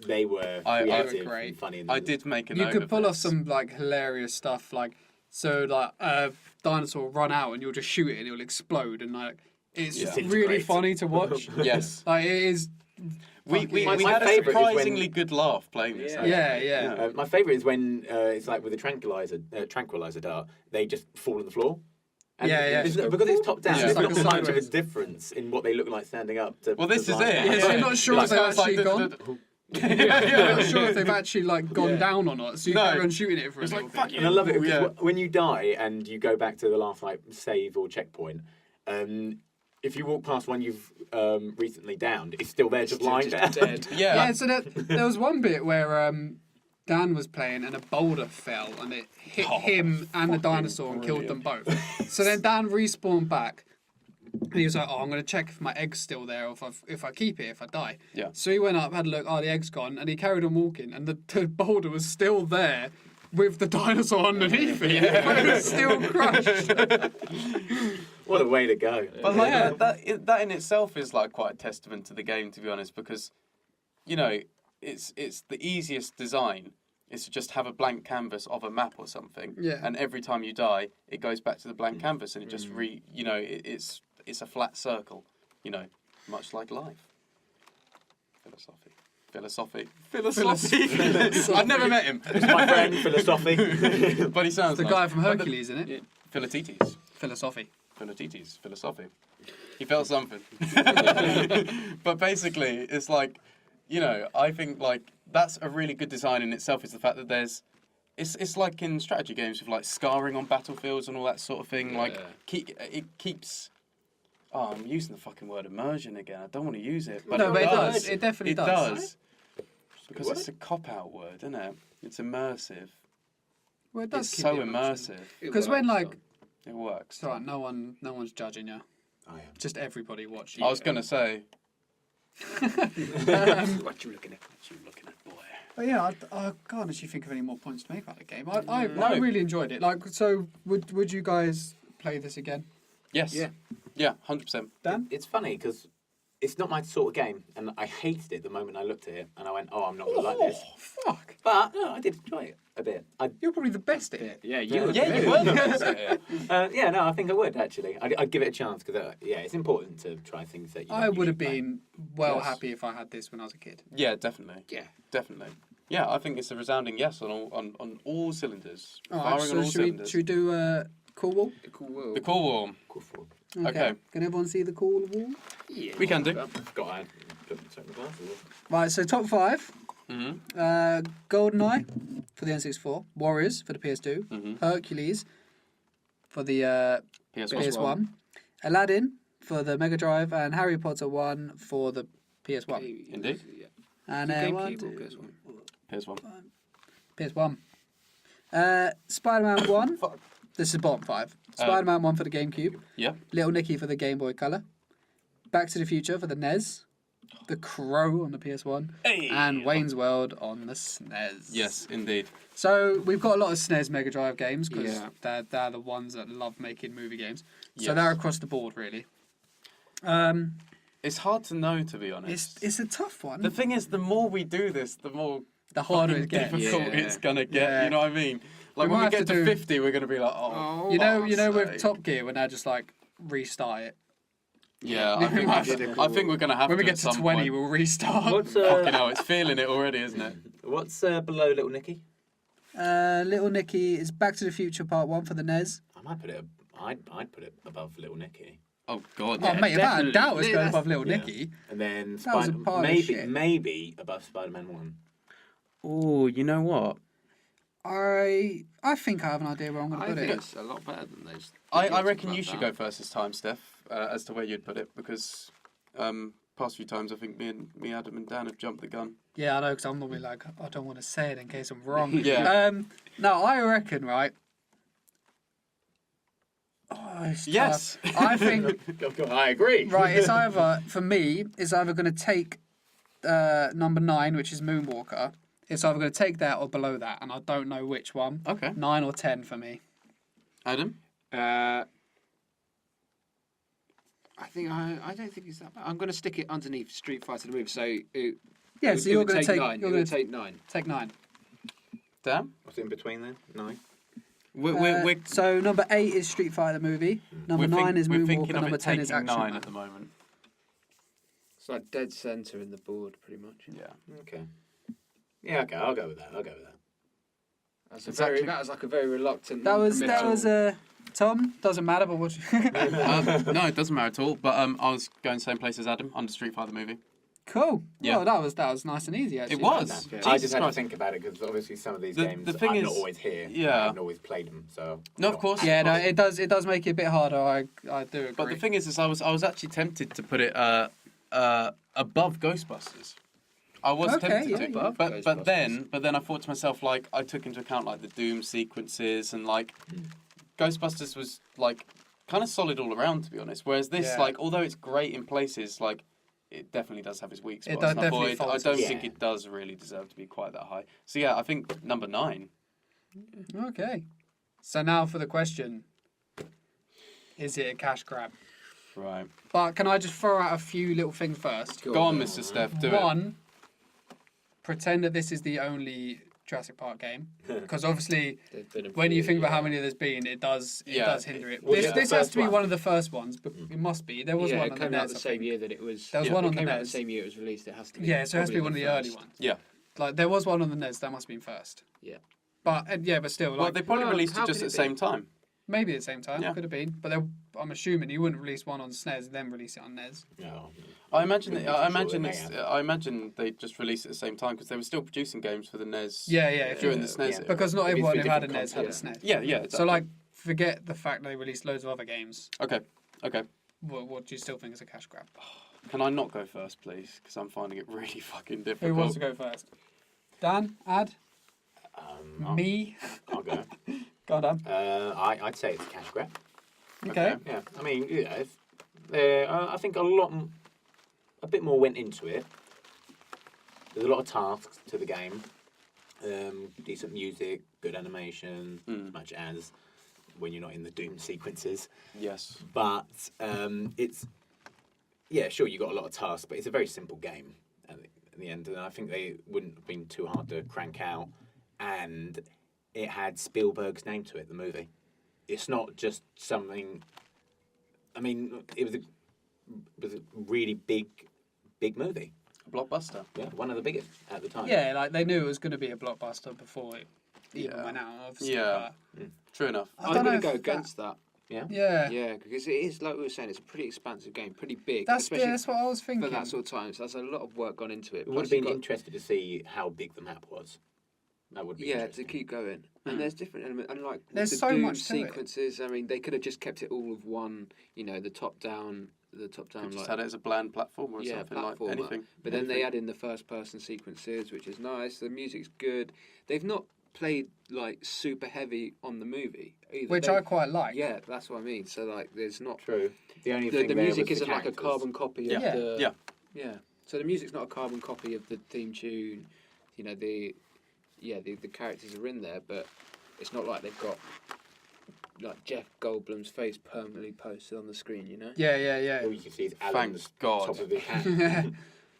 They were I- creative great. and funny. I did make a You note could of pull off this. some like hilarious stuff, like so like a dinosaur will run out and you'll just shoot it and it'll explode, and like it's Yeah. really Disintegrate. funny to watch. Yes. Like it is. We My had a favourite is when- surprisingly good laugh playing this. Yeah. actually. Yeah. My favourite is when it's like with a tranquilizer dart, they just fall on the floor. And Yeah. because it's top down, Yeah. there's It's like not a much of a sideways. difference in what they look like standing up. Well, this is it. Yeah, so you're not sure if they've It's like actually gone. You're not sure if they've actually like gone down or not, so you No. carry on shooting it for a It's little like, bit. fuck you. And I love it because Yeah. when you die and you go back to the last like save or checkpoint, if you walk past one you've recently downed, it's still there, just lying there. dead. Yeah. Yeah, so there was one bit where Dan was playing and a boulder fell and it hit him and the dinosaur and killed them both. So then Dan respawned back and he was like, "Oh, I'm going to check if my egg's still there or if I keep it, if I die." Yeah. So he went up, had a look, oh, the egg's gone, and he carried on walking and the boulder was still there with the dinosaur underneath it. But it was still crushed. What a way to go! But like that in itself is like quite a testament to the game, to be honest, because you know it's the easiest design is to just have a blank canvas of a map or something. Yeah. And every time you die, it goes back to the blank canvas, and it just it's a flat circle. Much like life. Philosophy. I've never met him. It's my friend, Philosophy. But he sounds The nice. guy from Hercules, isn't it? Philatites. Philosophy. Philosophy. He felt something. But basically, it's like, I think like that's a really good design in itself. Is the fact that it's like in strategy games with like scarring on battlefields and all that sort of thing. Yeah. Like it keeps. Oh, I'm using the fucking word immersion again. I don't want to use it, but No, but it does. does. It definitely It does. does. Because it's a cop-out word, isn't it? It's immersive. Well, it does It's keep so the immersion. immersive. Because when like, It works. it's alright, no one's judging you. I am. Just everybody watching. I was gonna say. What you looking at? But yeah, I can't actually think of any more points to make about the game. I No. really enjoyed it. Like, so would you guys play this again? Yes. Yeah. Yeah, 100%. Dan? It's funny because it's not my sort of game, and I hated it the moment I looked at it, and I went, "Oh, I'm not gonna like this." Fuck! But no, I did enjoy it a bit. You're probably the best at it. Yeah, you. Yeah, you were the best at it. Yeah, no, I think I would actually. I'd give it a chance because it's important to try things that you. I don't would have usually been well Yes. happy if I had this when I was a kid. Yeah, definitely. Yeah. Definitely. Yeah, I think it's a resounding yes on all cylinders. Alright, Firing on so all should we cylinders. do Cool Wall? The cool world. The Cool Wall. Cool for. Okay. Can everyone see the Cool Wall? Yeah. We can do. I forgot I had took my glasses off. Right, so top 5. Mm-hmm. GoldenEye for the N64, Warriors for the PS2, Mm-hmm. Hercules for the PS1. PS1, Aladdin for the Mega Drive, and Harry Potter 1 for the PS1. Indeed. Yeah. And GameCube or PS1? PS1. PS1. Spider-Man 1. This is bottom 5. Spider-Man 1 for the GameCube. Yeah. Little Nicky for the Game Boy Color. Back to the Future for the NES. The Crow on the PS1. Hey. And Wayne's World on the SNES. Yes, indeed. So we've got a lot of SNES Mega Drive games because Yeah. they're the ones that love making movie games. So Yes. they're across the board, really. It's hard to know, to be honest. It's a tough one. The thing is, the more we do this, the more The harder fucking it gets. difficult Yeah. it's gonna get. Yeah. You know what I mean? Like We when might we have get to to do- 50, we're gonna be like, oh. You know, fuck's with sake. Top Gear, when they just like restart it. Yeah, I think I think we're gonna have When we to get at to some 20, point. we'll restart. What's Fucking hell, it's feeling it already, isn't it? What's below Little Nicky? Little Nicky is Back to the Future Part 1 for the NES. I might put it. I'd put it above Little Nicky. Oh god. Oh, mate, without a definitely. doubt it's going That's- above Little yeah. Nicky. And then That was a pile of shit. maybe above Spider-Man 1. Oh, you know what? I think I have an idea where I'm going to I put think it. it's a lot better than those. I reckon you should go first this time, Steph, as to where you'd put it, because past few times I think me, Adam, and Dan have jumped the gun. Yeah, I know, because I'm normally like, I don't want to say it in case I'm wrong. Yeah. No, I reckon, right? Oh, it's Yes. tough. I think, I agree. right, it's either, for me, it's either going to take number 9, which is Moonwalker. It's either going to take that or below that, and I don't know which one. Okay. 9 or 10 for me. Adam? I think I don't think it's that bad. I'm going to stick it underneath Street Fighter the movie. So Yeah, so you're going to take 9. You're You're going going to to take 9. take 9. Dan? What's in between then? 9. We're So number 8 is Street Fighter movie. Number 9 is we're Moonwalker. thinking of Number it 10 is taking Action 9 Man. at the moment. It's like dead centre in the board, pretty much. Yeah. Okay. Yeah, okay, I'll go with that. That's It's a very, actually- that was like a very reluctant. That was non-committal- Tom. Doesn't matter, but what? No, it doesn't matter at all. But I was going the same place as Adam under Street Fighter movie. Cool. Yeah. Well, that was nice and easy. Actually. It was. Yeah. I Jesus just had to Christ. think about it because obviously some of these The games thing I'm is- not always here. yeah. I haven't always played them, so. No, of course. Yeah, no, it does. It does make it a bit harder. I do agree. But the thing is I was actually tempted to put it above Ghostbusters. I was Okay, tempted yeah, to, yeah. but then I thought to myself, like, I took into account like the Doom sequences and like Ghostbusters was like kind of solid all around, to be honest. Whereas this, Yeah. like, although it's great in places, like it definitely does have its weak It spots. does and I definitely thought I falters. don't Yeah. think it does really deserve to be quite that high. So yeah, I think number 9. Okay. So now for the question: is it a cash grab? Right. But can I just throw out a few little things first? Go on, Mr. Steph. Do it. One, pretend that this is the only Jurassic Park game because obviously They've been a when you few, think about how yeah. many there's been, it does hinder it. Was This it the this has first to be one? one of the first ones, but it must be. There was Yeah, one it on the came out NES. the I same think. year that it was. There was one it on the came out the NES. same year it was released. It has to be. Yeah, so it has to be probably one of the early first. ones. Yeah. Like there was one on the NES that must have been first. Yeah. But but still, like Well, they probably well, released how it just can at it the be? same time. maybe at the same time Yeah. could have been. But I'm assuming you wouldn't release one on SNES and then release it on NES. No. I imagine. Wouldn't be I too sure imagine they it's. may have. I imagine they just released it at the same time because they were still producing games for the NES. Yeah. During the SNES. yeah. era. Because not It'd be everyone three who had a different NES had a consoles. SNES. Yeah. Exactly. So like, forget the fact they released loads of other games. Okay. What do you still think is a cash grab? Can I not go first, please? Because I'm finding it really fucking difficult. Who wants to go first? Dan, Ad, me. I'll go. Go on, Dan. I'd say it's a cash grab. Okay. Yeah, I mean, yeah, I think a bit more went into it. There's a lot of tasks to the game. Decent music, good animation, as much as when you're not in the Doom sequences. Yes. But it's, yeah, sure, you got a lot of tasks, but it's a very simple game at the end. And I think they wouldn't have been too hard to crank out. And it had Spielberg's name to it, the movie. It's not just something. I mean, it was a really big movie. Blockbuster. Yeah, one of the biggest at the time. Yeah, like they knew it was going to be a blockbuster before it even Yeah. went out. Obviously, Yeah. True enough. but I I'm don't know going to if go against that. Yeah. Yeah, because it is like we were saying, it's a pretty expansive game, pretty big. That's especially that's what I was thinking. for that sort of time. So there's a lot of work gone into it. It would Plus have been you've got- interested to see how big the map was. That would be Yeah, to interesting. keep going. And there's different elements. And like There's the so Doom much to it. sequences, I mean, they could have just kept it all of one, the top down Just like. had it as a bland platform or Yeah, something like platformer. anything. But then they add in the first person sequences, which is nice. The music's good. They've not played like super heavy on the movie either. which They- I quite like. Yeah, that's what I mean. So like, there's not True. The only the thing there music was the isn't like a characters. carbon copy Yeah. of the Yeah. So the music's not a carbon copy of the theme tune. The characters are in there, but it's not like they've got like Jeff Goldblum's face permanently posted on the screen. Yeah. All you can see is Thank Alan's God. top of his hat.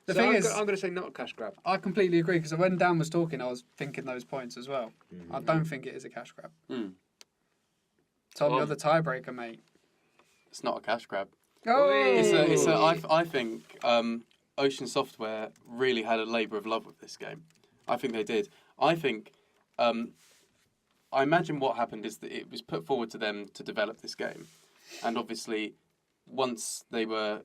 The So thing I'm is, I'm going to say not a cash grab. I completely agree because when Dan was talking, I was thinking those points as well. I don't think it is a cash grab. Mm. Tom, Well- you're the tiebreaker, mate. It's not a cash grab. Oh, I think Ocean Software really had a labour of love with this game. I think they did. I think, I imagine what happened is that it was put forward to them to develop this game, and obviously, once they were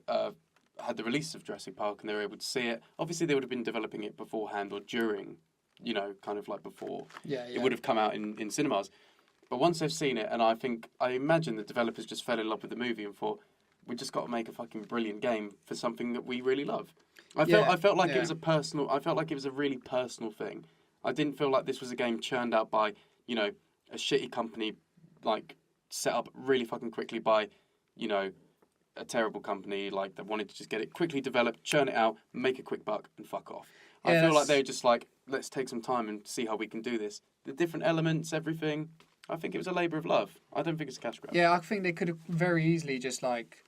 had the release of Jurassic Park and they were able to see it, obviously they would have been developing it beforehand or during, kind of like before. yeah. It would have come out in cinemas. But once they've seen it, and I imagine the developers just fell in love with the movie and thought, we just got to make a fucking brilliant game for something that we really love. I felt like it was I felt like it was a really personal thing. I didn't feel like this was a game churned out by, a shitty company, like set up really fucking quickly by, a terrible company like that wanted to just get it quickly developed, churn it out, make a quick buck, and fuck off. I feel like they were just like, let's take some time and see how we can do this. The different elements, everything. I think it was a labour of love. I don't think it's a cash grab. Yeah, I think they could have very easily just like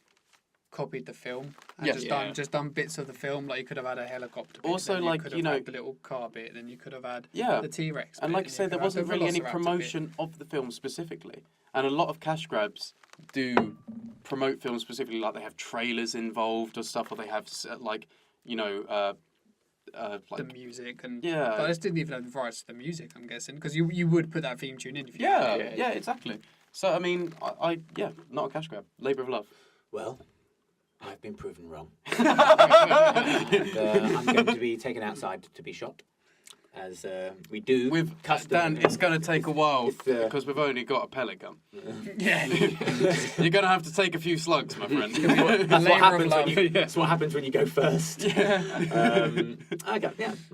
copied the film and Yes. just done bits of the film. Like you could have had a helicopter bit, Also, then like, could have had the little car bit, then you could have had the T-Rex. And bit, like I say, you there could have wasn't the really any Velociraptor promotion of the film specifically. And a lot of cash grabs do promote films specifically, like they have trailers involved or stuff, or they have like the music and Yeah. but I just didn't even have the rights to the music. I'm guessing because you would put that theme tune in if you yeah, exactly. So I mean, I not a cash grab, labour of love. Well, I've been proven wrong. And, I'm going to be taken outside to be shot, as we do. With custom. Dan, it's going to take a while It's, because we've only got a pellet gun. yeah. You're going to have to take a few slugs, my friend. That's labour what of happens love. when you. That's what happens when you go first. Okay.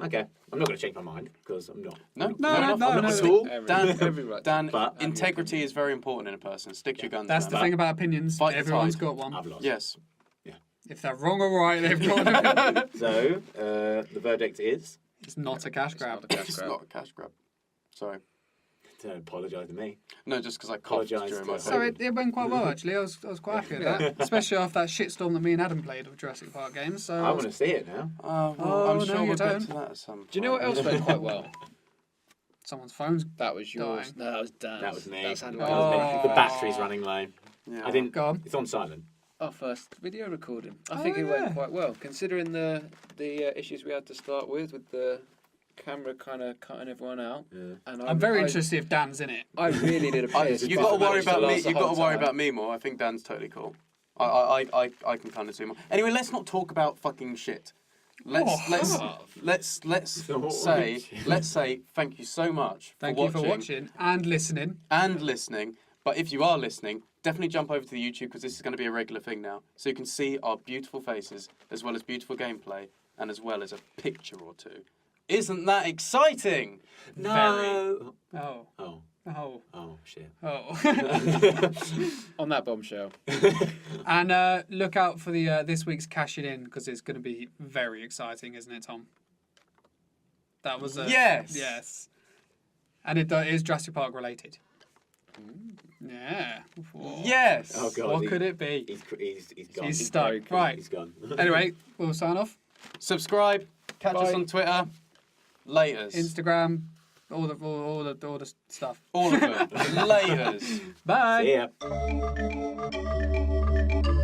Okay. I'm not going to change my mind because I'm not. No, No, I'm not no. at all. Dan, Every right. Dan, But- integrity is very important in a person. Stick to your guns. That's man. the thing about opinions. Fight the Everyone's tide. got one. I've lost. Yes. If they're wrong or right, they've got it. So the verdict is. It's not a cash grab. It's not a cash grab. Sorry. Don't apologise to me. No, just because I coughed Apologise during to- my So it went quite well actually. I was quite happy with that, especially after that shitstorm that me and Adam played of Jurassic Park games. So I want to see it now. Well, Oh, I'm no, sure you we'll get don't. to that at some point. Do you know what else went quite well? Someone's phone's That was yours. Dying. No, that was Dan. That was me. That sounded That was me. Oh. The battery's running low. Yeah. I didn't. Go on. It's on silent. Our first video recording. I Oh, think it yeah. went quite well, considering the issues we had to start with the camera kind of cutting everyone out. Yeah. And I'm very interested if Dan's in it. I really did a piss. You but got to worry managed about me. last the You got whole to worry time. about me more. I think Dan's totally cool. I can kind of see more. Anyway, let's not talk about fucking shit. Let's say thank you so much Thank for you for watching and listening. and listening. But if you are listening, definitely jump over to the YouTube because this is going to be a regular thing now. So you can see our beautiful faces as well as beautiful gameplay and as well as a picture or two. Isn't that exciting? No. Oh. Oh. Oh. Oh shit. Oh. On that bombshell. And look out for the this week's cashing in because it's going to be very exciting, isn't it, Tom? That was Yes. Yes. And it is Jurassic Park related. Yeah. Whoa. Yes. Oh god. What could it be? He's gone. He's stuck. broken. Right. He's gone. Anyway, we'll sign off. Subscribe. Catch us Bye. on Twitter. Laters. Instagram, all the stuff. All of them. Laters. Bye. See ya.